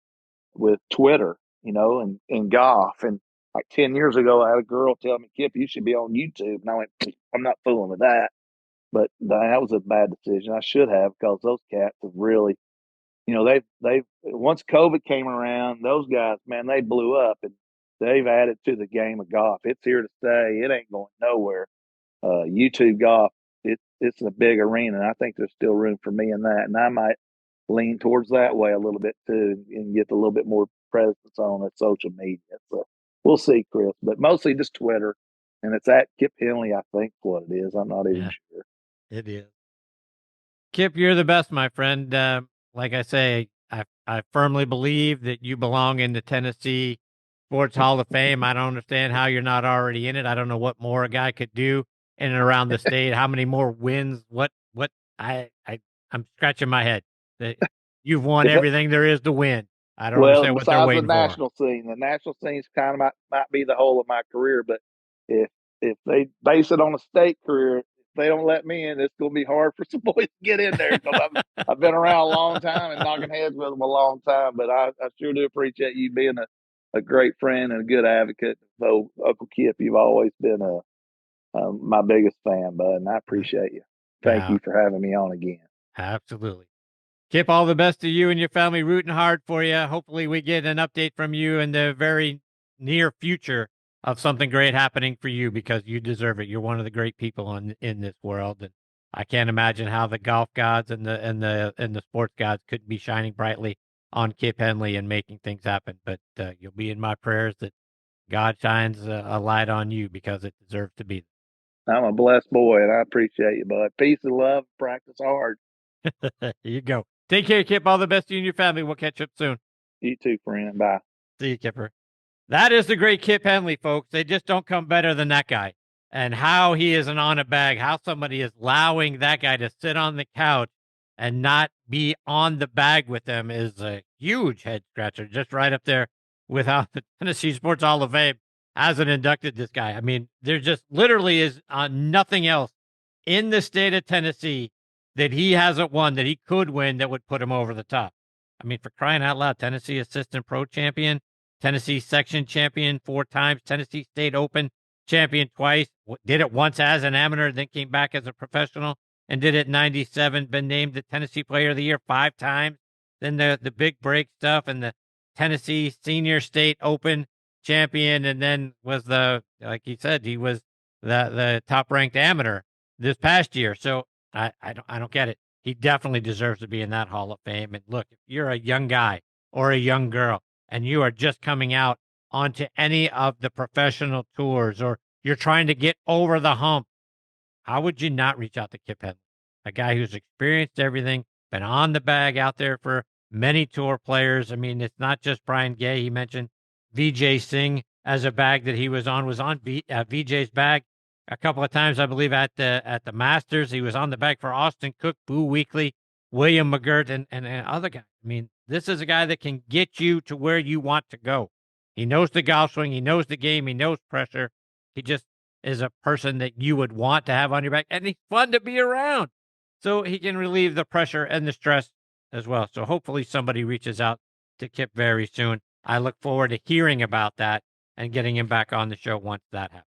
with Twitter, and golf. And like 10 years ago, I had a girl tell me, Kip, you should be on YouTube. And I went, I'm not fooling with that. But that was a bad decision. I should have, because those cats have really, they've once COVID came around, those guys, man, they blew up and they've added to the game of golf. It's here to stay. It ain't going nowhere. YouTube golf, it's a big arena. And I think there's still room for me in that. And I might lean towards that way a little bit too and get a little bit more presence on that social media. So we'll see, Chris. But mostly just Twitter. And it's at Kip Henley, I think, what it is. I'm not even sure. It is. Kip, you're the best, my friend. Like I say, I firmly believe that you belong in the Tennessee Sports Hall of Fame. I don't understand how you're not already in it. I don't know what more a guy could do in and around the state. How many more wins? I'm scratching my head. You've won everything there is to win. I don't understand what they're waiting for. The national scene's kind of might be the whole of my career. But if they base it on a state career, they don't let me in, it's going to be hard for some boys to get in there because I've been around a long time and knocking heads with them a long time. But I sure do appreciate you being a great friend and a good advocate. So, Uncle Kip, you've always been my biggest fan, bud, and I appreciate you. Thank you for having me on again. Absolutely. Kip, all the best to you and your family. Rooting hard for you. Hopefully we get an update from you in the very near future of something great happening for you, because you deserve it. You're one of the great people in this world, and I can't imagine how the golf gods and the sports gods could be shining brightly on Kip Henley and making things happen. But you'll be in my prayers that God shines a light on you, because it deserves to be. I'm a blessed boy, and I appreciate you, bud. Peace and love. Practice hard. There you go. Take care, Kip. All the best to you and your family. We'll catch up soon. You too, friend. Bye. See you, Kipper. That is the great Kip Henley, folks. They just don't come better than that guy. And how he isn't on a bag, how somebody is allowing that guy to sit on the couch and not be on the bag with them is a huge head scratcher, just right up there with how the Tennessee Sports Hall of Fame hasn't inducted this guy. I mean, there just literally is nothing else in the state of Tennessee that he hasn't won, that he could win, that would put him over the top. I mean, for crying out loud, Tennessee Assistant Pro Champion, Tennessee Section Champion 4 times, Tennessee State Open Champion twice, did it once as an amateur, then came back as a professional and did it in 97, been named the Tennessee Player of the Year 5 times, then the big break stuff and the Tennessee Senior State Open Champion, and then was like he said, he was the top-ranked amateur this past year. So I don't get it. He definitely deserves to be in that Hall of Fame. And look, if you're a young guy or a young girl and you are just coming out onto any of the professional tours, or you're trying to get over the hump, how would you not reach out to Kip Henley? A guy who's experienced everything, been on the bag out there for many tour players. I mean, it's not just Brian Gay. He mentioned Vijay Singh as a bag that he was on Vijay's bag a couple of times, I believe, at the Masters. He was on the bag for Austin Cook, Boo Weekley, William McGirt, and other guys. I mean, this is a guy that can get you to where you want to go. He knows the golf swing. He knows the game. He knows pressure. He just is a person that you would want to have on your back, and he's fun to be around. So he can relieve the pressure and the stress as well. So hopefully somebody reaches out to Kip very soon. I look forward to hearing about that and getting him back on the show once that happens.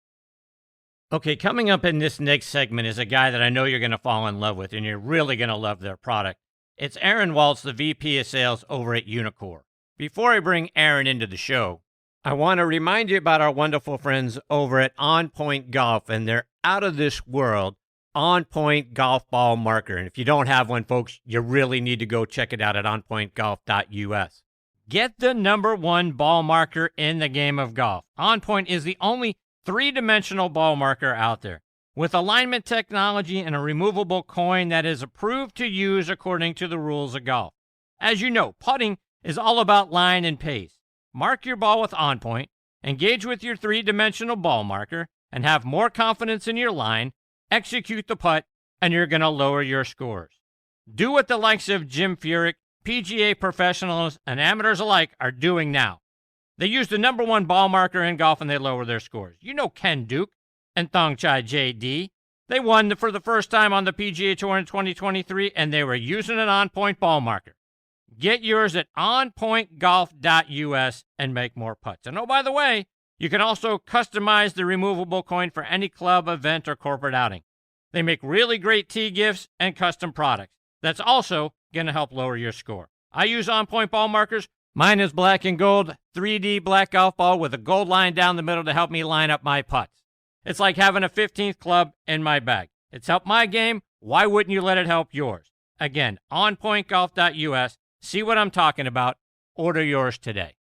Okay, coming up in this next segment is a guy that I know you're going to fall in love with, and you're really going to love their product. It's Aaron Waltz, the VP of Sales over at Uneekor. Before I bring Aaron into the show, I want to remind you about our wonderful friends over at On Point Golf and their out-of-this-world On Point Golf Ball Marker. And if you don't have one, folks, you really need to go check it out at onpointgolf.us. Get the #1 ball marker in the game of golf. On Point is the only 3-dimensional ball marker out there, with alignment technology and a removable coin that is approved to use according to the rules of golf. As you know, putting is all about line and pace. Mark your ball with On Point, engage with your 3-dimensional ball marker, and have more confidence in your line, execute the putt, and you're going to lower your scores. Do what the likes of Jim Furyk, PGA professionals, and amateurs alike are doing now. They use the #1 ball marker in golf and they lower their scores. You know Ken Duke and Thongchai JD. They won for the first time on the PGA Tour in 2023, and they were using an On Point ball marker. Get yours at onpointgolf.us and make more putts. And oh, by the way, you can also customize the removable coin for any club, event, or corporate outing. They make really great tee gifts and custom products. That's also going to help lower your score. I use On Point ball markers. Mine is black and gold, 3D black golf ball with a gold line down the middle to help me line up my putts. It's like having a 15th club in my bag. It's helped my game. Why wouldn't you let it help yours? Again, onpointgolf.us. See what I'm talking about. Order yours today.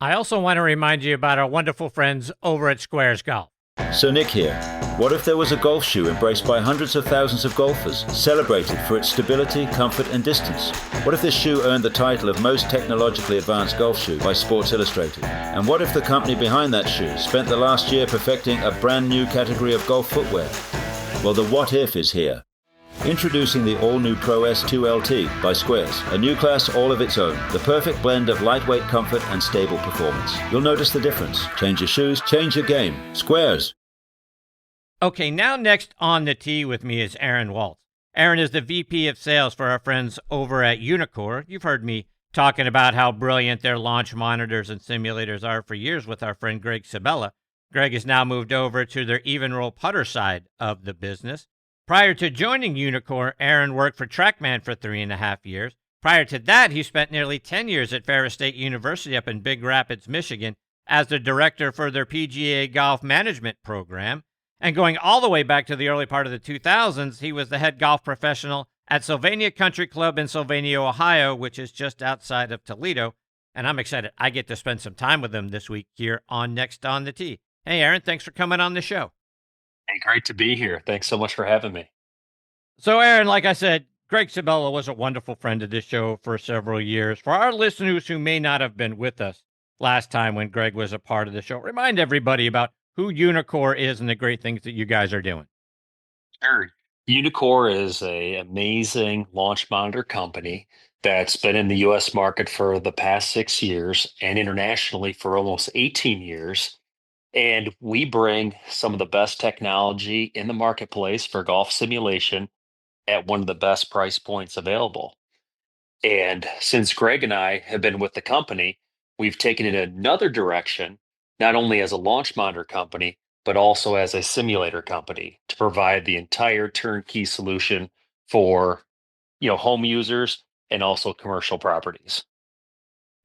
I also want to remind you about our wonderful friends over at Squares Golf. So Nick here. What if there was a golf shoe embraced by hundreds of thousands of golfers, celebrated for its stability, comfort and distance? What if this shoe earned the title of most technologically advanced golf shoe by Sports Illustrated? And what if the company behind that shoe spent the last year perfecting a brand new category of golf footwear? Well, the what if is here. Introducing the all-new Pro S2 LT by Squares, a new class all of its own, the perfect blend of lightweight comfort and stable performance. You'll notice the difference. Change your shoes, change your game. Squares. Okay, now next on the tee with me is Aaron Waltz. Aaron is the VP of Sales for our friends over at Uneekor. You've heard me talking about how brilliant their launch monitors and simulators are for years with our friend Greg Sabella. Greg has now moved over to their even roll putter side of the business. Prior to joining Uneekor, Aaron worked for TrackMan for 3.5 years. Prior to that, he spent nearly 10 years at Ferris State University up in Big Rapids, Michigan, as the director for their PGA golf management program. And going all the way back to the early part of the 2000s, he was the head golf professional at Sylvania Country Club in Sylvania, Ohio, which is just outside of Toledo. And I'm excited. I get to spend some time with him this week here on Next on the Tee. Hey, Aaron, thanks for coming on the show. Hey, great to be here. Thanks so much for having me. So, Aaron, like I said, Greg Sabella was a wonderful friend of this show for several years. For our listeners who may not have been with us last time when Greg was a part of the show, remind everybody about who Uneekor is and the great things that you guys are doing. Sure. Uneekor is an amazing launch monitor company that's been in the U.S. market for the past 6 years and internationally for almost 18 years. And we bring some of the best technology in the marketplace for golf simulation at one of the best price points available. And since Greg and I have been with the company, we've taken it another direction, not only as a launch monitor company, but also as a simulator company to provide the entire turnkey solution for, home users and also commercial properties.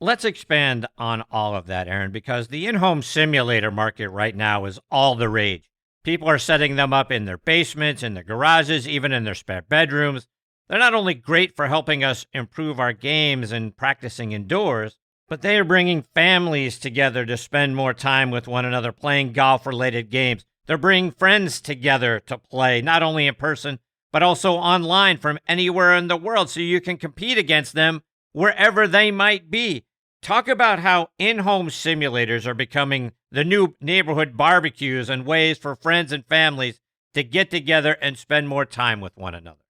Let's expand on all of that, Aaron, because the in-home simulator market right now is all the rage. People are setting them up in their basements, in their garages, even in their spare bedrooms. They're not only great for helping us improve our games and practicing indoors, but they are bringing families together to spend more time with one another playing golf-related games. They're bringing friends together to play, not only in person, but also online from anywhere in the world, so you can compete against them wherever they might be. Talk about how in-home simulators are becoming the new neighborhood barbecues and ways for friends and families to get together and spend more time with one another.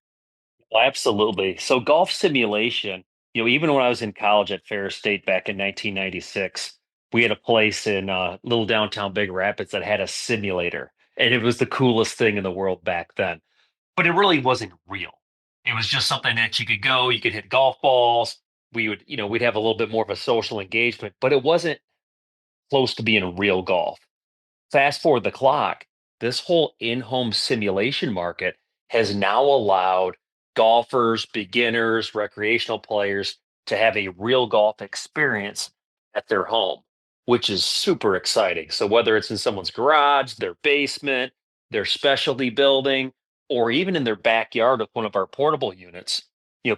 Well, absolutely. So golf simulation, even when I was in college at Ferris State back in 1996, we had a place in little downtown Big Rapids that had a simulator. And it was the coolest thing in the world back then. But it really wasn't real. It was just something that you could go, you could hit golf balls. We'd have a little bit more of a social engagement, but it wasn't close to being real golf. Fast forward the clock, this whole in-home simulation market has now allowed golfers, beginners, recreational players to have a real golf experience at their home, which is super exciting. So whether it's in someone's garage, their basement, their specialty building, or even in their backyard with one of our portable units,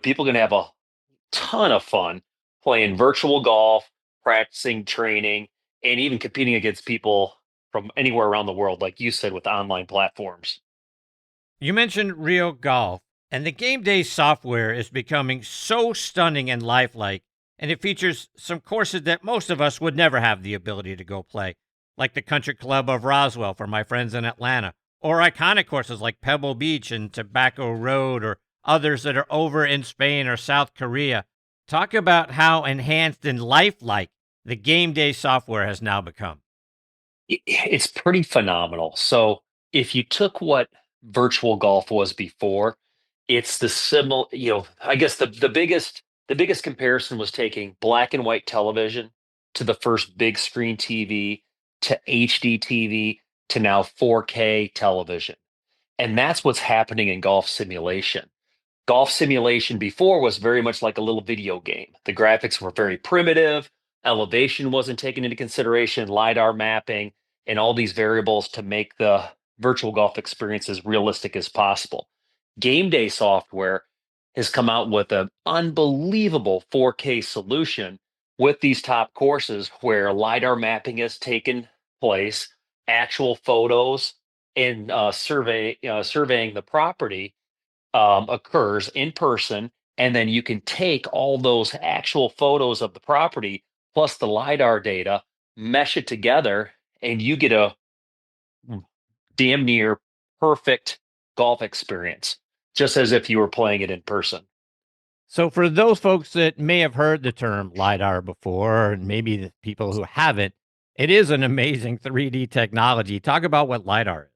people can have a ton of fun playing virtual golf, practicing, training, and even competing against people from anywhere around the world, like you said, with online platforms. You mentioned real golf, and the game day software is becoming so stunning and lifelike, and it features some courses that most of us would never have the ability to go play, like the Country Club of Roswell for my friends in Atlanta, or iconic courses like Pebble Beach and Tobacco Road, or others that are over in Spain or South Korea. Talk about how enhanced and lifelike the game day software has now become. It's pretty phenomenal. So if you took what virtual golf was before, it's the similar, I guess the biggest comparison was taking black and white television to the first big screen TV to HD TV to now 4K television. And that's what's happening in golf simulation. Golf simulation before was very much like a little video game. The graphics were very primitive, elevation wasn't taken into consideration, LiDAR mapping, and all these variables to make the virtual golf experience as realistic as possible. Game day software has come out with an unbelievable 4K solution with these top courses where LiDAR mapping has taken place, actual photos, and surveying the property occurs in person, and then you can take all those actual photos of the property plus the LiDAR data, mesh it together, and you get a damn near perfect golf experience, just as if you were playing it in person. So for those folks that may have heard the term LiDAR before, and maybe the people who haven't, it is an amazing 3D technology. Talk about what LiDAR is.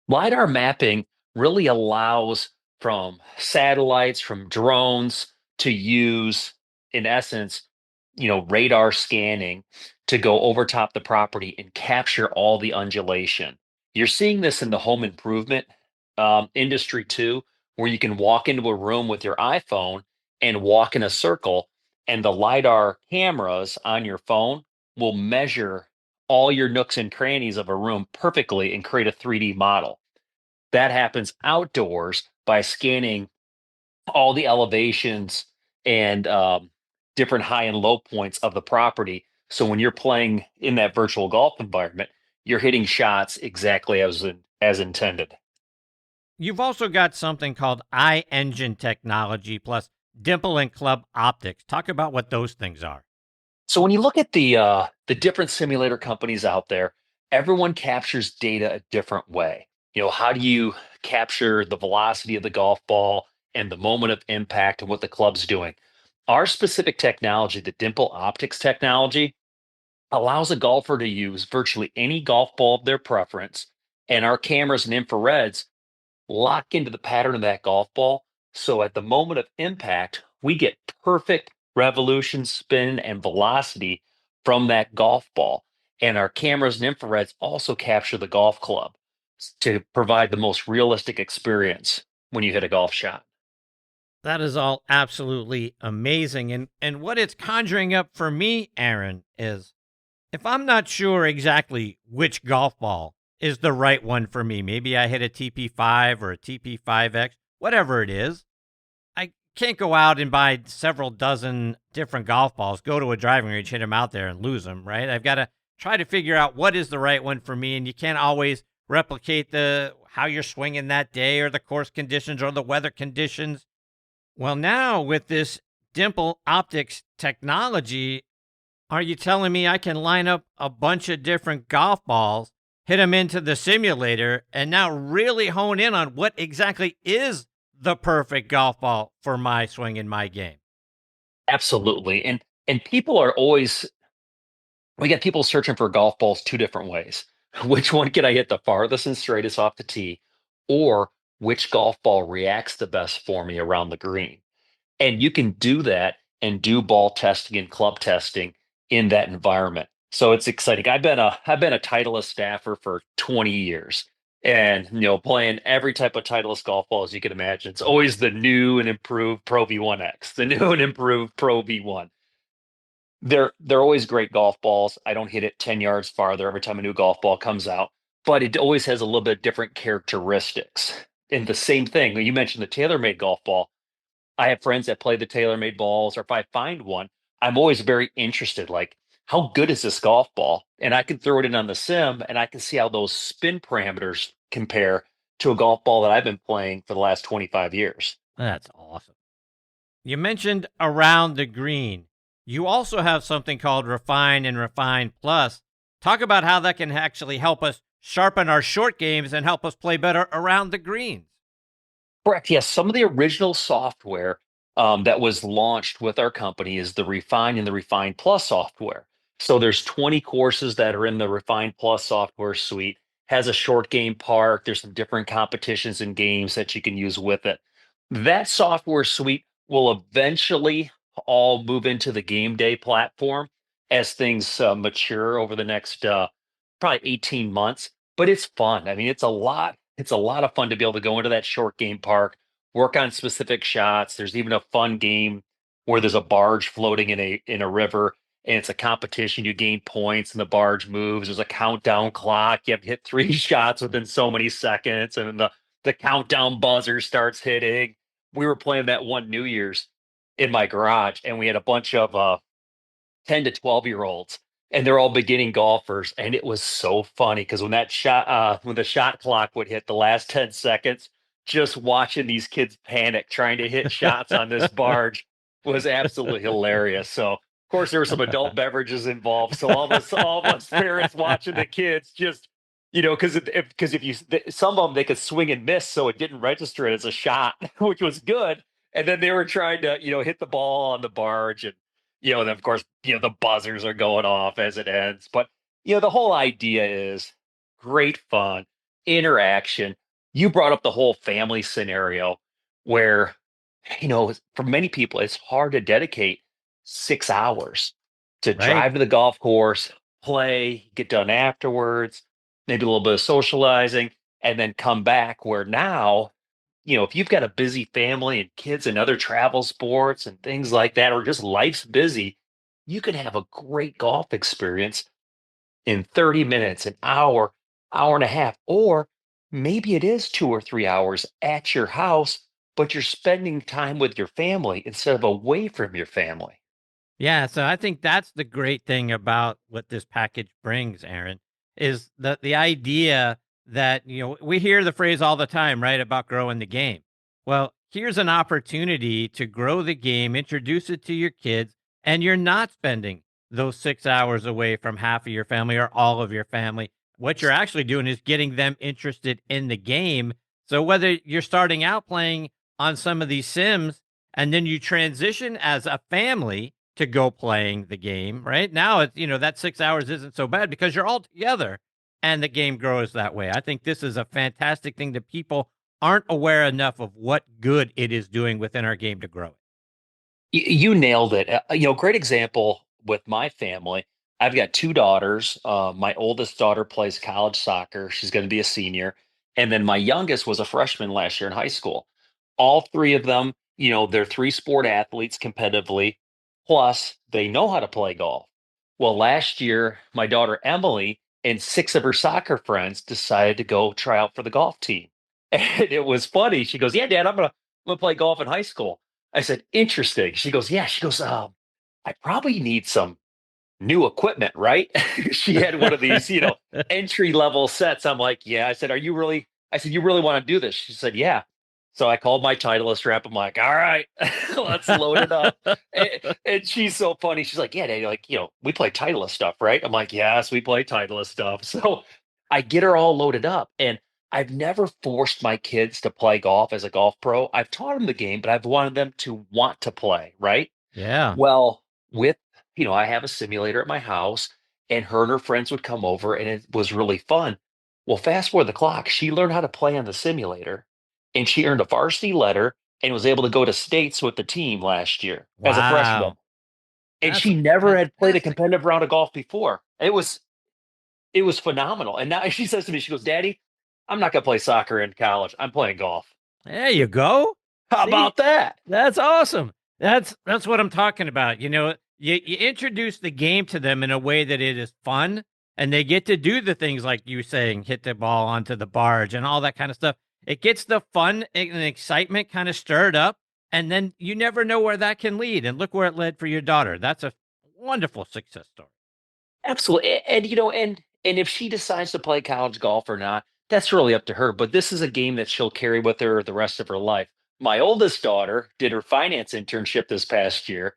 LiDAR mapping really allows from satellites, from drones to use, in essence, radar scanning to go over top the property and capture all the undulation. You're seeing this in the home improvement industry too, where you can walk into a room with your iPhone and walk in a circle, and the LiDAR cameras on your phone will measure all your nooks and crannies of a room perfectly and create a 3D model. That happens outdoors by scanning all the elevations and different high and low points of the property. So when you're playing in that virtual golf environment, you're hitting shots exactly as intended. You've also got something called iEngine technology plus dimple and club optics. Talk about what those things are. So when you look at the different simulator companies out there, everyone captures data a different way. How do you capture the velocity of the golf ball and the moment of impact and what the club's doing? Our specific technology, the dimple optics technology, allows a golfer to use virtually any golf ball of their preference, and our cameras and infrareds lock into the pattern of that golf ball. So at the moment of impact, we get perfect revolution, spin, and velocity from that golf ball. And our cameras and infrareds also capture the golf club to provide the most realistic experience when you hit a golf shot. That is all absolutely amazing. And what it's conjuring up for me, Aaron, is if I'm not sure exactly which golf ball is the right one for me, maybe I hit a TP5 or a TP5X, whatever it is, I can't go out and buy several dozen different golf balls, go to a driving range, hit them out there and lose them, right? I've got to try to figure out what is the right one for me. And you can't always replicate how you're swinging that day or the course conditions or the weather conditions. Well, now with this dimple optics technology, are you telling me I can line up a bunch of different golf balls, hit them into the simulator, and now really hone in on what exactly is the perfect golf ball for my swing in my game? Absolutely. And people are always we get people searching for golf balls two different ways. Which one can I hit the farthest and straightest off the tee? Or which golf ball reacts the best for me around the green? And you can do that and do ball testing and club testing in that environment. So it's exciting. I've been a Titleist staffer for 20 years, and playing every type of Titleist golf ball as you can imagine. It's always the new and improved Pro V1X, the new and improved Pro V1. They're always great golf balls. I don't hit it 10 yards farther every time a new golf ball comes out, but it always has a little bit different characteristics. And the same thing, you mentioned the TaylorMade golf ball. I have friends that play the TaylorMade balls, or if I find one, I'm always very interested. Like, how good is this golf ball? And I can throw it in on the sim, and I can see how those spin parameters compare to a golf ball that I've been playing for the last 25 years. That's awesome. You mentioned around the green. You also have something called Refine and Refine Plus. Talk about how that can actually help us sharpen our short games and help us play better around the greens. Correct. Yes. Some of the original software that was launched with our company is the Refine and the Refine Plus software. So there's 20 courses that are in the Refine Plus software suite. Has a short game part. There's some different competitions and games that you can use with it. That software suite will eventually all move into the game day platform as things mature over the next probably 18 months. But it's fun. I mean, it's a lot. It's a lot of fun to be able to go into that short game park, work on specific shots. There's even a fun game where there's a barge floating in a river, and it's a competition. You gain points, and the barge moves. There's a countdown clock. You have to hit three shots within so many seconds, and then the countdown buzzer starts hitting. We were playing that one New Year's in my garage, and we had a bunch of 10 to 12-year-olds, and they're all beginning golfers. And it was so funny because when the shot clock would hit the last 10 seconds, just watching these kids panic trying to hit shots on this barge was absolutely hilarious. So, of course, there were some adult beverages involved. So all of us parents watching the kids just, because some of them they could swing and miss, so it didn't register it as a shot, which was good. And then they were trying to, hit the ball on the barge, and then of course, the buzzers are going off as it ends. But the whole idea is great fun, interaction. You brought up the whole family scenario where, for many people, it's hard to dedicate 6 hours to Right. drive to the golf course, play, get done afterwards, maybe a little bit of socializing, and then come back. Where now, if you've got a busy family and kids and other travel sports and things like that, or just life's busy, you can have a great golf experience in 30 minutes, an hour, hour and a half, or maybe it is 2 or 3 hours at your house, but you're spending time with your family instead of away from your family. Yeah, so I think that's the great thing about what this package brings, Aaron, is the idea that, we hear the phrase all the time, right, about growing the game. Well, here's an opportunity to grow the game, introduce it to your kids, and you're not spending those 6 hours away from half of your family or all of your family. What you're actually doing is getting them interested in the game. So whether you're starting out playing on some of these sims and then you transition as a family to go playing the game, right? Now it's, that 6 hours isn't so bad because you're all together and the game grows that way. I think this is a fantastic thing that people aren't aware enough of what good it is doing within our game to grow it. You nailed it. Great example with my family. I've got two daughters. My oldest daughter plays college soccer. She's going to be a senior. And then my youngest was a freshman last year in high school. All three of them, they're three sport athletes competitively, plus they know how to play golf. Well, last year, my daughter Emily and six of her soccer friends decided to go try out for the golf team. And it was funny. She goes, "Yeah, Dad, I'm gonna play golf in high school." I said, "Interesting." She goes, "Yeah." She goes, "I probably need some new equipment, right?" She had one of these, entry level sets. I'm like, "Yeah." I said, "Are you really?" I said, "You really want to do this?" She said, "Yeah." So I called my Titleist rep. I'm like, "All right, let's load it up." And she's so funny. She's like, "Yeah, Daddy, like, we play Titleist stuff, right?" I'm like, "Yes, we play Titleist stuff." So I get her all loaded up. And I've never forced my kids to play golf as a golf pro. I've taught them the game, but I've wanted them to want to play, right? Yeah. Well, with I have a simulator at my house, and her and her friends would come over, and it was really fun. Well, fast forward the clock, she learned how to play on the simulator, and she earned a varsity letter and was able to go to states with the team last year as a freshman. Wow. And That's she never had played a fantastic. competitive round of golf before. It was phenomenal. And now she says to me, she goes, "Daddy, I'm not gonna play soccer in college. I'm playing golf." There you go. How See, about that? that's awesome. That's what I'm talking about. You introduce the game to them in a way that it is fun, and they get to do the things like you saying, hit the ball onto the barge and all that kind of stuff. It gets the fun and excitement kind of stirred up, and then you never know where that can lead. And look where it led for your daughter. That's a wonderful success story. Absolutely. And if she decides to play college golf or not, that's really up to her. But this is a game that she'll carry with her the rest of her life. My oldest daughter did her finance internship this past year,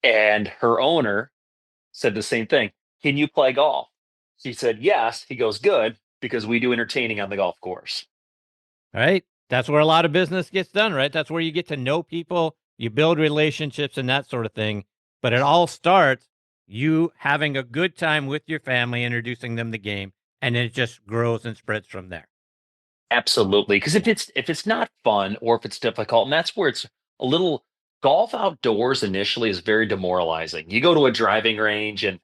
and her owner said the same thing. "Can you play golf?" She said, "Yes." He goes, "Good, because we do entertaining on the golf course." Right? That's where a lot of business gets done, right? That's where you get to know people, you build relationships and that sort of thing. But it all starts you having a good time with your family, introducing them the game, and then it just grows and spreads from there. Absolutely. Because if it's not fun or if it's difficult, and that's where it's a little golf outdoors initially is very demoralizing. You go to a driving range and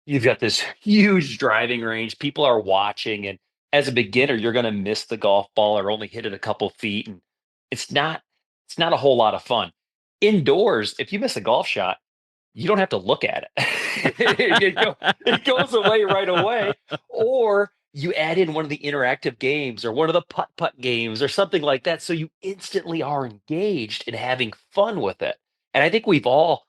you've got this huge driving range. People are watching, and as a beginner, you're going to miss the golf ball or only hit it a couple feet, and it's not it's not a whole lot of fun. Indoors, if you miss a golf shot, you don't have to look at it. It goes away right away. Or you add in one of the interactive games or one of the putt putt games or something like that. So you instantly are engaged in having fun with it. And I think we've all,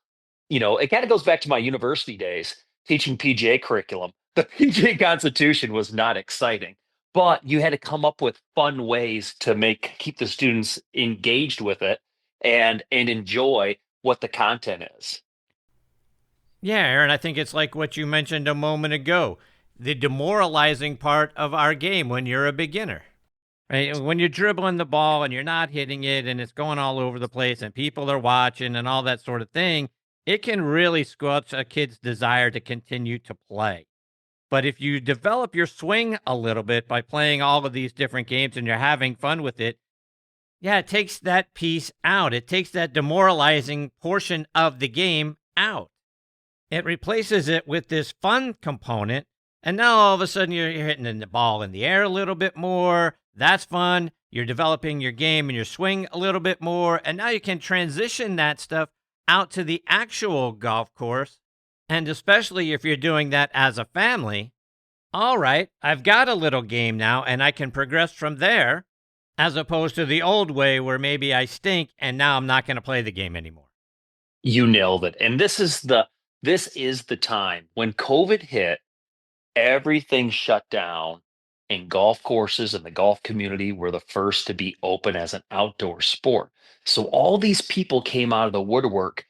it kind of goes back to my university days teaching PGA curriculum. The PGA Constitution was not exciting, but you had to come up with fun ways to keep the students engaged with it and enjoy what the content is. Yeah, Aaron, I think it's like what you mentioned a moment ago, the demoralizing part of our game when you're a beginner. Right? When you're dribbling the ball and you're not hitting it and it's going all over the place and people are watching and all that sort of thing, it can really squelch a kid's desire to continue to play. But if you develop your swing a little bit by playing all of these different games and you're having fun with it, yeah, it takes that piece out. It takes that demoralizing portion of the game out. It replaces it with this fun component. And now all of a sudden you're hitting the ball in the air a little bit more. That's fun. You're developing your game and your swing a little bit more. And now you can transition that stuff out to the actual golf course. And especially if you're doing that as a family, All right, I've got a little game now, and I can progress from there, as opposed to the old way where maybe I stink and now I'm not going to play the game anymore. You nailed it. And this is the time when COVID hit, everything shut down, and golf courses and the golf community were the first to be open as an outdoor sport. So all these people came out of the woodwork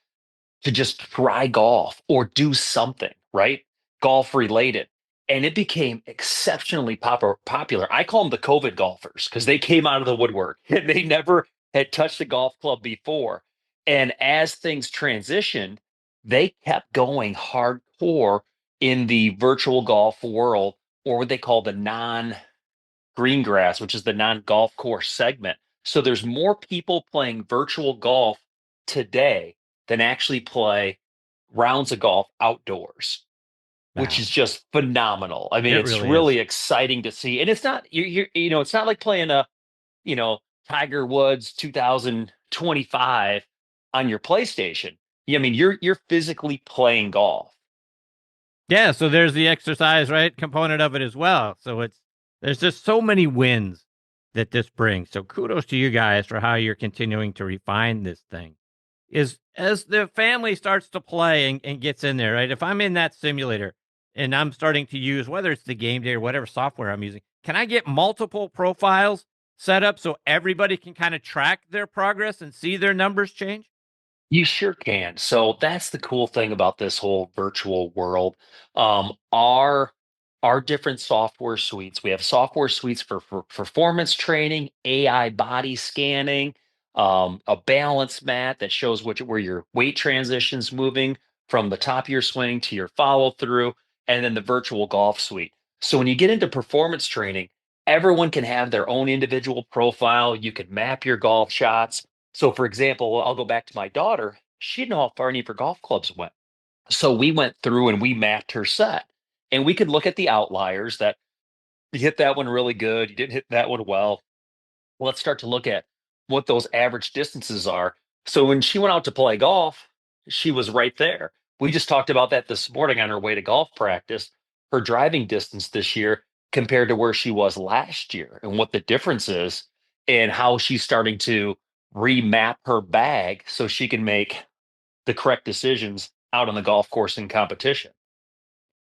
to just try golf or do something, right? Golf related. And it became exceptionally popular. I call them the COVID golfers because they came out of the woodwork and they never had touched a golf club before. And as things transitioned, they kept going hardcore in the virtual golf world, or what they call the non green grass, which is the non golf course segment. So there's more people playing virtual golf today than actually play rounds of golf outdoors, which Wow, is just phenomenal. I mean, it it's really is. really exciting to see. And it's not it's not like playing a, you know, Tiger Woods 2025 on your PlayStation. Yeah, I mean, you're physically playing golf. Yeah, so there's the exercise, right, component of it as well. So there's just so many wins that this brings. So kudos to you guys for how you're continuing to refine this thing. Is as the family starts to play and gets in there, right? If I'm in that simulator and I'm starting to use whether it's the game day or whatever software I'm using, can I get multiple profiles set up so everybody can kind of track their progress and see their numbers change? You sure can. So that's the cool thing about this whole virtual world. Our different software suites. We have software suites for performance training, AI body scanning, a balance mat that shows where your weight transitions moving from the top of your swing to your follow through, and then the virtual golf suite. So when you get into performance training, everyone can have their own individual profile. You can map your golf shots. So, for example, I'll go back to my daughter. She didn't know how far any of her golf clubs went. So we went through and we mapped her set. And we could look at the outliers that you hit that one really good, you didn't hit that one well. Let's start to look at what those average distances are. So when she went out to play golf, she was right there. We just talked about that this morning on her way to golf practice. Her driving distance this year compared to where she was last year and what the difference is, and how she's starting to remap her bag so she can make the correct decisions out on the golf course in competition.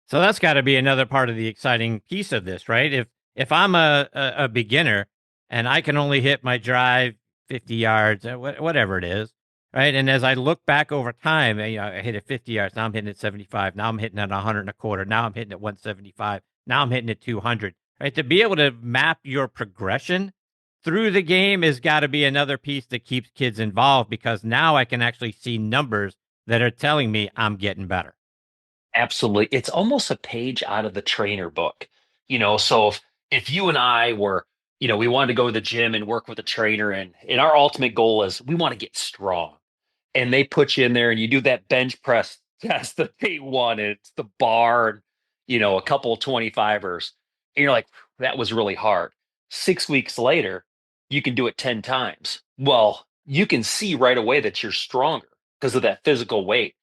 So that's got to be another part of the exciting piece of this, right? If I'm a beginner and I can only hit my drive 50 yards, whatever it is, right? And as I look back over time, I hit it 50 yards. Now I'm hitting it 75. Now I'm hitting it 100 and a quarter. Now I'm hitting it 175. Now I'm hitting it 200. Right? To be able to map your progression through the game has got to be another piece that keeps kids involved because now I can actually see numbers that are telling me I'm getting better. Absolutely. It's almost a page out of the trainer book. So if you and I were, we wanted to go to the gym and work with a trainer, and our ultimate goal is we want to get strong. And they put you in there and you do that bench press test that they want. And it's the bar and, a couple of 25ers. And you're like, that was really hard. 6 weeks later, you can do it 10 times. Well, you can see right away that you're stronger because of that physical weight.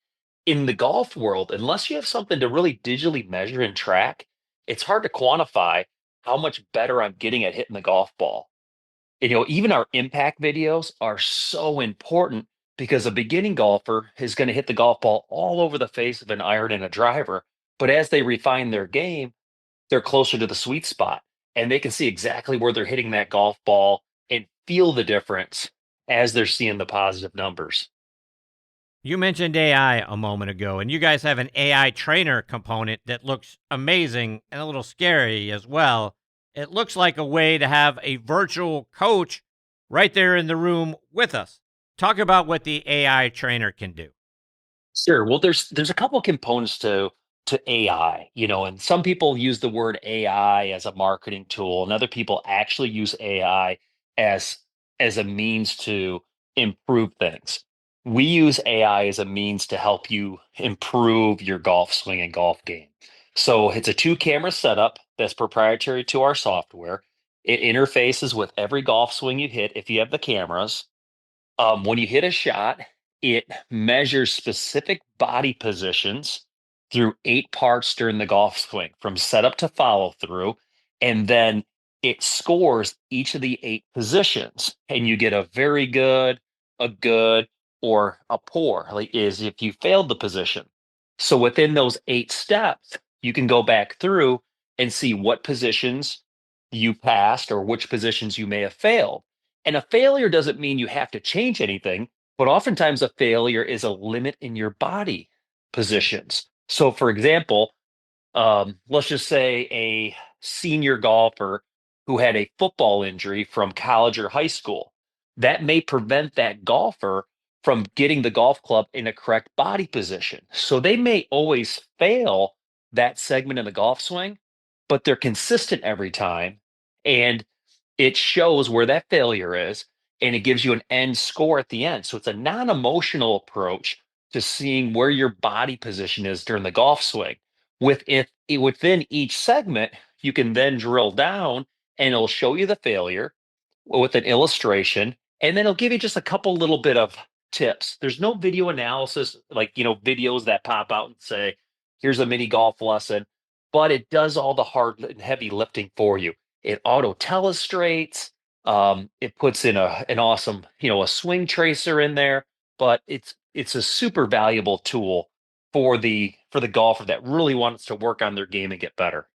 In the golf world, unless you have something to really digitally measure and track, it's hard to quantify how much better I'm getting at hitting the golf ball. And, even our impact videos are so important because a beginning golfer is going to hit the golf ball all over the face of an iron and a driver. But as they refine their game, they're closer to the sweet spot and they can see exactly where they're hitting that golf ball and feel the difference as they're seeing the positive numbers. You mentioned AI a moment ago, and you guys have an AI trainer component that looks amazing and a little scary as well. It looks like a way to have a virtual coach right there in the room with us. Talk about what the AI trainer can do. Sure. Well, there's a couple components to AI, and some people use the word AI as a marketing tool, and other people actually use AI as a means to improve things. We use AI as a means to help you improve your golf swing and golf game. So it's a two-camera setup that's proprietary to our software. It interfaces with every golf swing you hit if you have the cameras. When you hit a shot, it measures specific body positions through 8 parts during the golf swing, from setup to follow through, and then it scores each of the 8 positions, and you get a very good, a good, or a poor, like is if you failed the position. So within those 8 steps, you can go back through and see what positions you passed or which positions you may have failed. And a failure doesn't mean you have to change anything, but oftentimes a failure is a limit in your body positions. So, for example, let's just say a senior golfer who had a football injury from college or high school, that may prevent that golfer from getting the golf club in a correct body position. So they may always fail that segment of the golf swing, but they're consistent every time. And it shows where that failure is, and it gives you an end score at the end. So it's a non emotional approach to seeing where your body position is during the golf swing. Within each segment, you can then drill down and it'll show you the failure with an illustration, and then it'll give you just a couple little bit of tips. There's no video analysis, like, videos that pop out and say, here's a mini golf lesson, but it does all the hard and heavy lifting for you. It auto telestrates. It puts in an awesome, a swing tracer in there, but it's a super valuable tool for the golfer that really wants to work on their game and get better.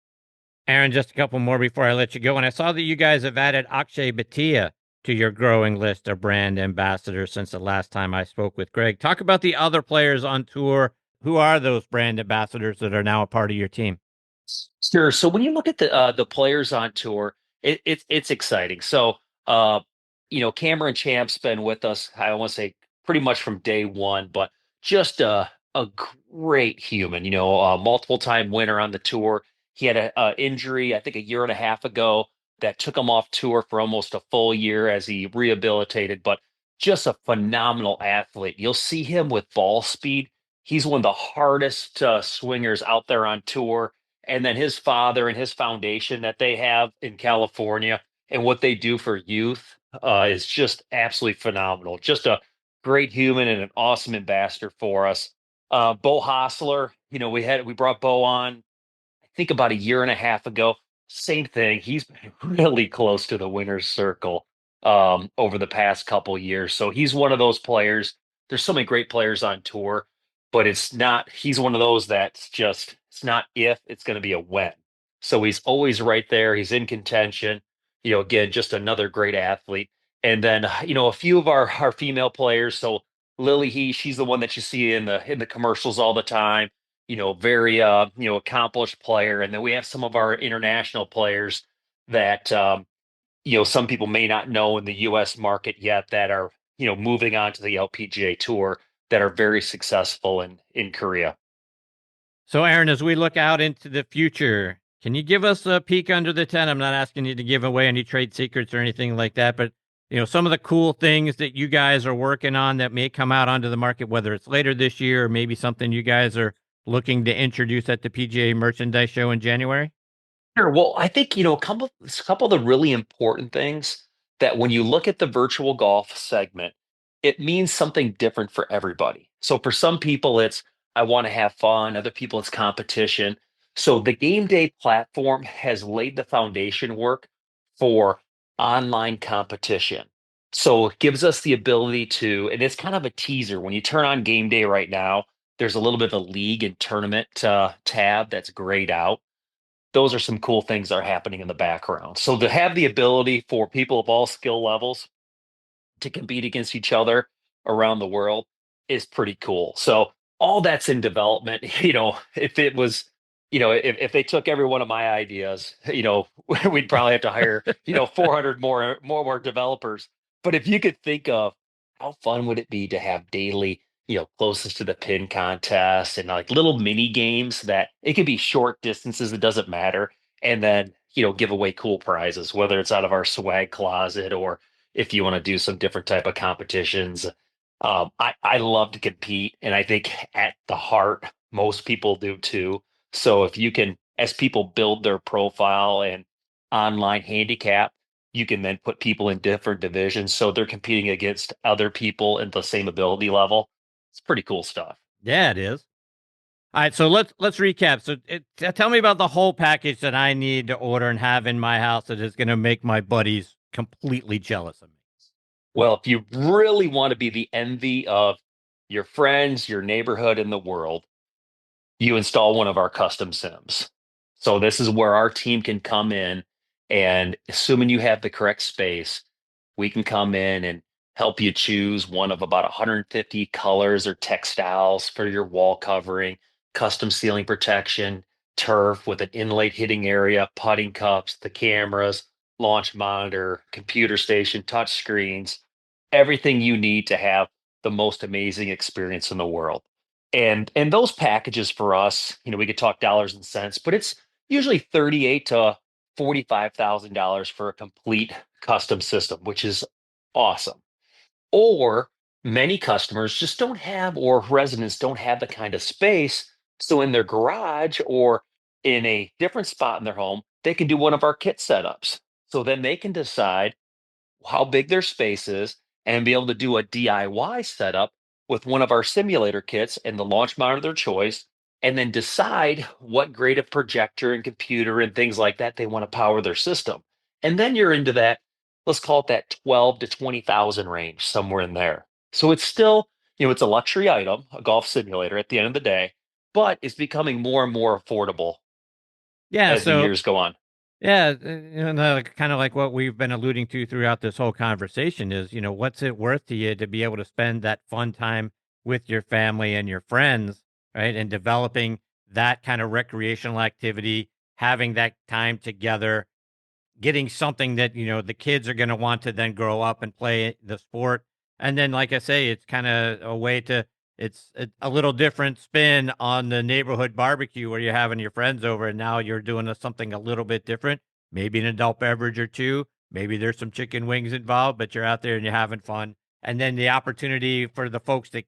Aaron, just a couple more before I let you go. And I saw that you guys have added Akshay Bhatia to your growing list of brand ambassadors since the last time I spoke with Greg. Talk about the other players on tour. Who are those brand ambassadors that are now a part of your team? Sure. So when you look at the players on tour, it's exciting. So Cameron Champ's been with us, I want to say pretty much from day one, but just a great human. A multiple time winner on the tour. He had a injury, I think, a year and a half ago that took him off tour for almost a full year as he rehabilitated. But just a phenomenal athlete. You'll see him with ball speed. He's one of the hardest swingers out there on tour. And then his father and his foundation that they have in California and what they do for youth is just absolutely phenomenal. Just a great human and an awesome ambassador for us. Bo Hostler, we brought Bo on, I think, about a year and a half ago. Same thing. He's been really close to the winner's circle over the past couple years. So he's one of those players. There's so many great players on tour, but he's one of those that's just, it's not if, it's going to be a when. So he's always right there. He's in contention. Again, just another great athlete. And then, a few of our female players. So Lily she's the one that you see in the commercials all the time. Very accomplished player. And then we have some of our international players that some people may not know in the US market yet that are, moving on to the LPGA tour, that are very successful in Korea. So Aaron, as we look out into the future, can you give us a peek under the tent? I'm not asking you to give away any trade secrets or anything like that, but some of the cool things that you guys are working on that may come out onto the market, whether it's later this year or maybe something you guys are looking to introduce at the PGA Merchandise Show in January? Sure. Well, I think, a couple of the really important things that when you look at the virtual golf segment, it means something different for everybody. So for some people, it's, I want to have fun. Other people, it's competition. So the game day platform has laid the foundation work for online competition. So it gives us the ability to, and it's kind of a teaser. When you turn on game day right now, there's a little bit of a league and tournament tab that's grayed out. Those are some cool things that are happening in the background. So to have the ability for people of all skill levels to compete against each other around the world is pretty cool. So all that's in development. If it was, if they took every one of my ideas, we'd probably have to hire, 400 more developers. But if you could think of how fun would it be to have daily, closest to the pin contest and like little mini games that it could be short distances, it doesn't matter. And then, give away cool prizes, whether it's out of our swag closet or if you want to do some different type of competitions. I love to compete, and I think at the heart, most people do too. So if you can, as people build their profile and online handicap, you can then put people in different divisions so they're competing against other people in the same ability level. It's pretty cool stuff. Yeah, it is. All right, so let's recap. So tell me about the whole package that I need to order and have in my house that is going to make my buddies completely jealous of me. Well, if you really want to be the envy of your friends, your neighborhood, and the world, you install one of our custom sims. So this is where our team can come in, and assuming you have the correct space, we can come in and help you choose one of about 150 colors or textiles for your wall covering, custom ceiling protection, turf with an inlaid hitting area, putting cups, the cameras, launch monitor, computer station, touch screens, everything you need to have the most amazing experience in the world. And those packages for us, we could talk dollars and cents, but it's usually 38 to $45,000 for a complete custom system, which is awesome. Or many customers just don't have, or residents don't have the kind of space. So in their garage or in a different spot in their home, they can do one of our kit setups. So then they can decide how big their space is and be able to do a DIY setup with one of our simulator kits and the launch monitor of their choice, and then decide what grade of projector and computer and things like that they want to power their system. And then you're into that, let's call it that 12 to 20,000 range, somewhere in there. So it's still, it's a luxury item, a golf simulator at the end of the day, but it's becoming more and more affordable Yeah, as the so years go on. yeah, kind of like what we've been alluding to throughout this whole conversation is, what's it worth to you to be able to spend that fun time with your family and your friends, right? And developing that kind of recreational activity, having that time together, getting something that, the kids are going to want to then grow up and play the sport. And then, like I say, it's kind of a way to, it's a little different spin on the neighborhood barbecue where you're having your friends over and now you're doing something a little bit different, maybe an adult beverage or two. Maybe there's some chicken wings involved, but you're out there and you're having fun. And then the opportunity for the folks that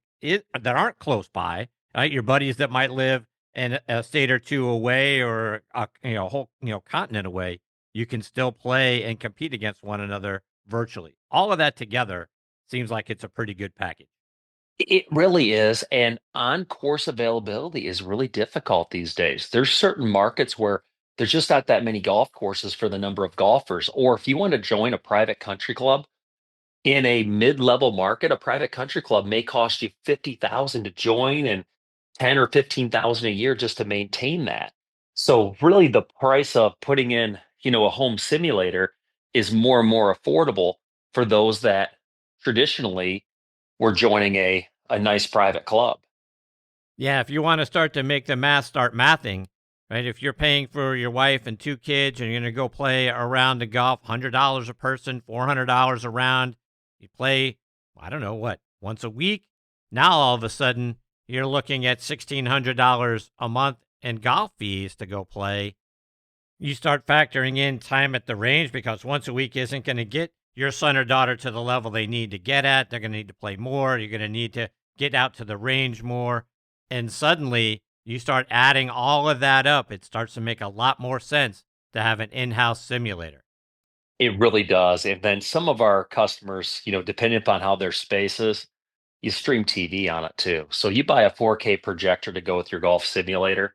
aren't close by, right? Your buddies that might live in a state or two away or a whole continent away, you can still play and compete against one another virtually. All of that together seems like it's a pretty good package. It really is. And on course availability is really difficult these days. There's certain markets where there's just not that many golf courses for the number of golfers. Or if you want to join a private country club in a mid-level market, a private country club may cost you 50,000 to join and 10 or 15,000 a year just to maintain that. So really the price of putting in, a home simulator is more and more affordable for those that traditionally were joining a nice private club. Yeah, if you want to start to make the math start mathing, right? If you're paying for your wife and two kids and you're going to go play a round of golf, $100 a person, $400 a round, you play, I don't know what, once a week. Now all of a sudden you're looking at $1,600 a month in golf fees to go play. You start factoring in time at the range because once a week isn't going to get your son or daughter to the level they need to get at. They're going to need to play more. You're going to need to get out to the range more. And suddenly you start adding all of that up. It starts to make a lot more sense to have an in-house simulator. It really does. And then some of our customers, depending upon how their space is, you stream TV on it too. So you buy a 4K projector to go with your golf simulator,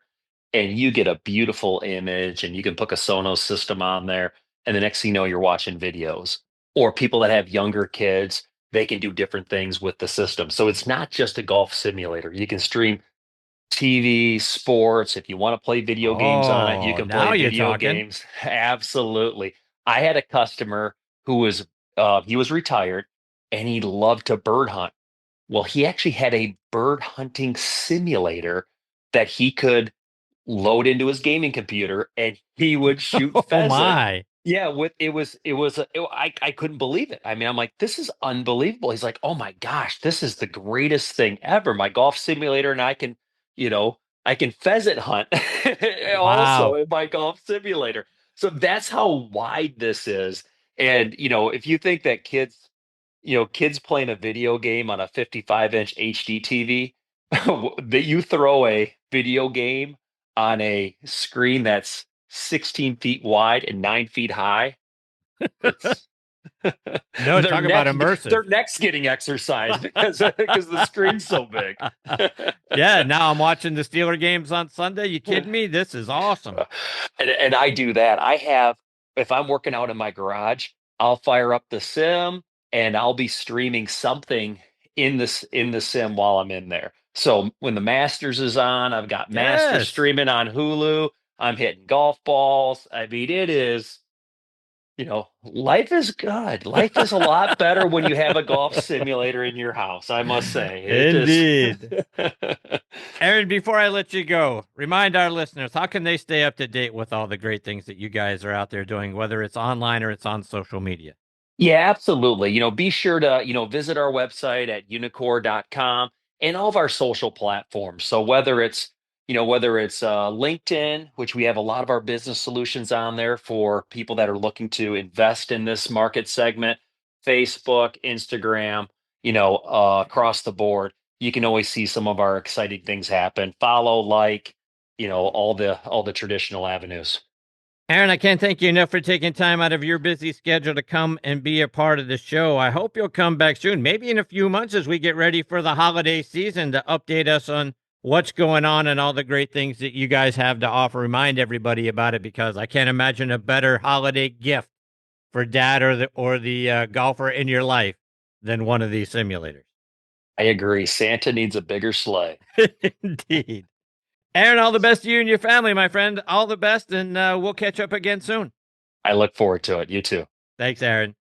and you get a beautiful image, and you can put a Sonos system on there. And the next thing you know, you're watching videos. Or people that have younger kids, they can do different things with the system. So it's not just a golf simulator. You can stream TV, sports. If you want to play video games on it, you Oh, can play now you're video talking. games. Absolutely. I had a customer who was he was retired and he loved to bird hunt. Well, he actually had a bird hunting simulator that he could load into his gaming computer and he would shoot Oh, pheasant. my. Yeah, with I couldn't believe it. I mean, I'm like, this is unbelievable. He's like, oh my gosh, this is the greatest thing ever. My golf simulator, and you know, I can pheasant hunt also Wow. in my golf simulator. So that's how wide this is. And if you think that kids playing a video game on a 55-inch HD TV, that you throw a video game on a screen that's 16 feet wide and 9 feet high, it's No, talk about immersive. Their neck's getting exercised because the screen's so big. Yeah, now I'm watching the Steeler games on Sunday. You kidding me? This is awesome. And I do that. If I'm working out in my garage, I'll fire up the sim and I'll be streaming something in the sim while I'm in there. So when the Masters is on, I've got Masters Yes. streaming on Hulu. I'm hitting golf balls. I mean, it is, life is good. Life is a lot better when you have a golf simulator in your house, I must say. Indeed. Aaron, before I let you go, remind our listeners, how can they stay up to date with all the great things that you guys are out there doing, whether it's online or it's on social media? Yeah, absolutely. Be sure to, visit our website at uneekor.com and all of our social platforms. So whether it's LinkedIn, which we have a lot of our business solutions on there for people that are looking to invest in this market segment, Facebook, Instagram, across the board, you can always see some of our exciting things happen. Follow, all the traditional avenues. Aaron, I can't thank you enough for taking time out of your busy schedule to come and be a part of the show. I hope you'll come back soon, maybe in a few months as we get ready for the holiday season, to update us on what's going on and all the great things that you guys have to offer. Remind everybody about it, because I can't imagine a better holiday gift for dad or the golfer in your life than one of these simulators. I agree. Santa needs a bigger sleigh. Indeed. Aaron, all the best to you and your family, my friend. All the best, and we'll catch up again soon. I look forward to it. You too. Thanks, Aaron.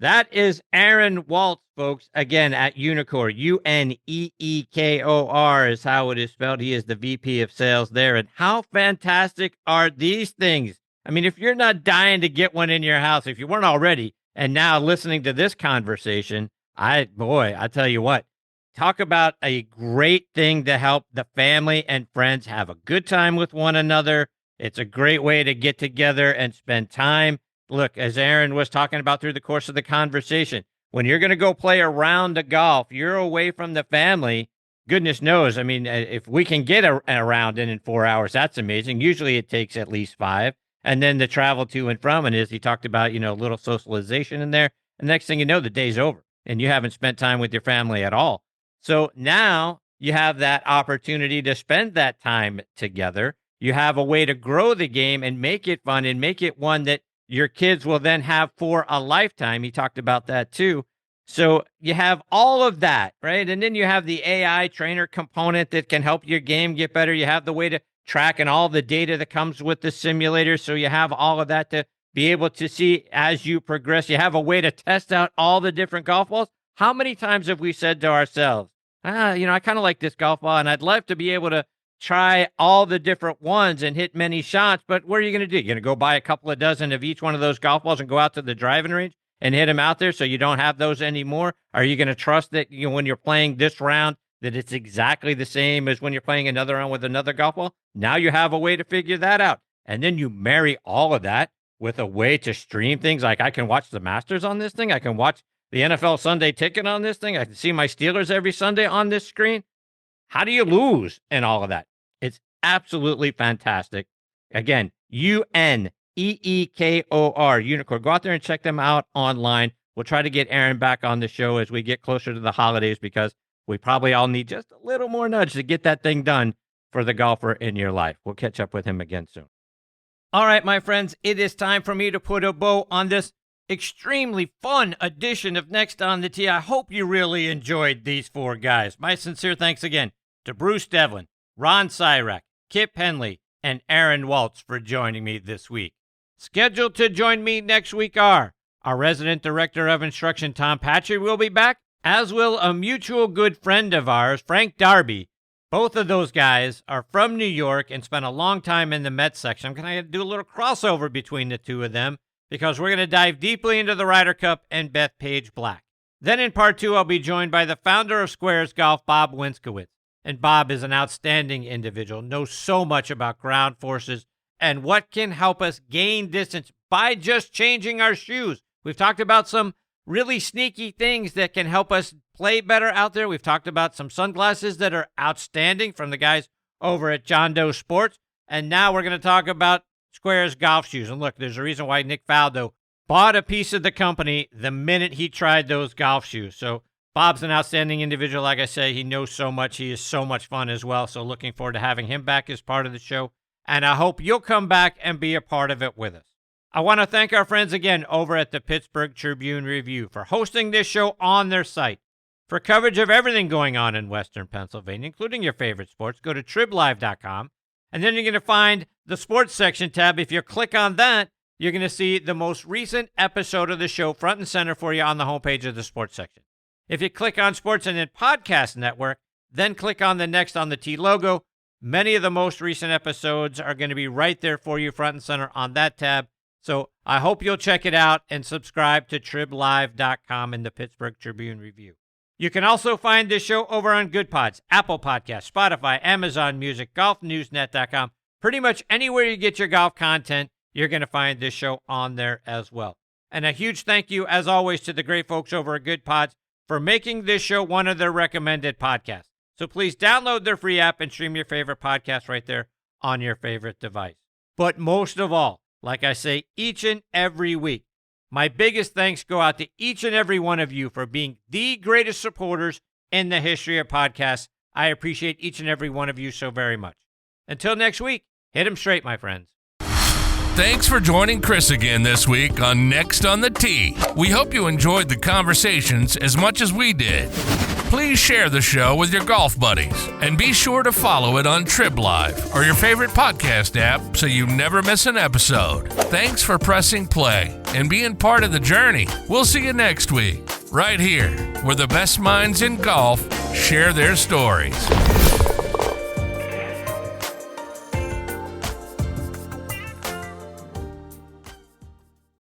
That is Aaron Waltz, folks, again, at Uneekor. Uneekor is how it is spelled. He is the VP of sales there. And how fantastic are these things? I mean, if you're not dying to get one in your house, if you weren't already, and now listening to this conversation, I tell you what, talk about a great thing to help the family and friends have a good time with one another. It's a great way to get together and spend time. Look, as Aaron was talking about through the course of the conversation, when you're going to go play a round of golf, you're away from the family. Goodness knows. I mean, if we can get a round in 4 hours, that's amazing. Usually it takes at least 5. And then the travel to and from, and as he talked about, a little socialization in there. And next thing you know, the day's over and you haven't spent time with your family at all. So now you have that opportunity to spend that time together. You have a way to grow the game and make it fun and make it one that your kids will then have for a lifetime. He talked about that too. So you have all of that, right? And then you have the AI trainer component that can help your game get better. You have the way to track and all the data that comes with the simulator. So you have all of that to be able to see as you progress. You have a way to test out all the different golf balls. How many times have we said to ourselves, I kind of like this golf ball and I'd love to be able to try all the different ones and hit many shots, but what are you going to do? You're going to go buy a couple of dozen of each one of those golf balls and go out to the driving range and hit them out there so you don't have those anymore? Are you going to trust that when you're playing this round that it's exactly the same as when you're playing another round with another golf ball? Now you have a way to figure that out. And then you marry all of that with a way to stream things. Like I can watch the Masters on this thing. I can watch the NFL Sunday Ticket on this thing. I can see my Steelers every Sunday on this screen. How do you lose in all of that? It's absolutely fantastic. Again, Uneekor, Uneekor. Go out there and check them out online. We'll try to get Aaron back on the show as we get closer to the holidays, because we probably all need just a little more nudge to get that thing done for the golfer in your life. We'll catch up with him again soon. All right, my friends, it is time for me to put a bow on this extremely fun edition of Next on the Tee. I hope you really enjoyed these 4 guys. My sincere thanks again to Bruce Devlin, Ron Cyrak, Kip Henley, and Aaron Waltz for joining me this week. Scheduled to join me next week are our resident director of instruction, Tom Patchy, will be back, as will a mutual good friend of ours, Frank Darby. Both of those guys are from New York and spent a long time in the Mets section. I'm going to do a little crossover between the two of them, because we're going to dive deeply into the Ryder Cup and Bethpage Black. Then in part 2, I'll be joined by the founder of Squares Golf, Bob Winskowitz. And Bob is an outstanding individual, knows so much about ground forces and what can help us gain distance by just changing our shoes. We've talked about some really sneaky things that can help us play better out there. We've talked about some sunglasses that are outstanding from the guys over at John Doe Sports. And now we're going to talk about Squares golf shoes. And look, there's a reason why Nick Faldo bought a piece of the company the minute he tried those golf shoes. So Bob's an outstanding individual. Like I say, he knows so much. He is so much fun as well. So looking forward to having him back as part of the show. And I hope you'll come back and be a part of it with us. I want to thank our friends again over at the Pittsburgh Tribune-Review for hosting this show on their site. For coverage of everything going on in Western Pennsylvania, including your favorite sports, go to triblive.com. And then you're going to find the sports section tab. If you click on that, you're going to see the most recent episode of the show front and center for you on the homepage of the sports section. If you click on Sports and then Podcast Network, then click on the Next on the T logo. Many of the most recent episodes are going to be right there for you front and center on that tab. So I hope you'll check it out and subscribe to triblive.com and the Pittsburgh Tribune-Review. You can also find this show over on Good Pods, Apple Podcasts, Spotify, Amazon Music, golfnewsnet.com. Pretty much anywhere you get your golf content, you're going to find this show on there as well. And a huge thank you, as always, to the great folks over at Good Pods for making this show one of their recommended podcasts. So please download their free app and stream your favorite podcast right there on your favorite device. But most of all, like I say each and every week, my biggest thanks go out to each and every one of you for being the greatest supporters in the history of podcasts. I appreciate each and every one of you so very much. Until next week, hit 'em straight, my friends. Thanks for joining Chris again this week on Next on the Tee. We hope you enjoyed the conversations as much as we did. Please share the show with your golf buddies and be sure to follow it on TribLive or your favorite podcast app so you never miss an episode. Thanks for pressing play and being part of the journey. We'll see you next week, right here, where the best minds in golf share their stories.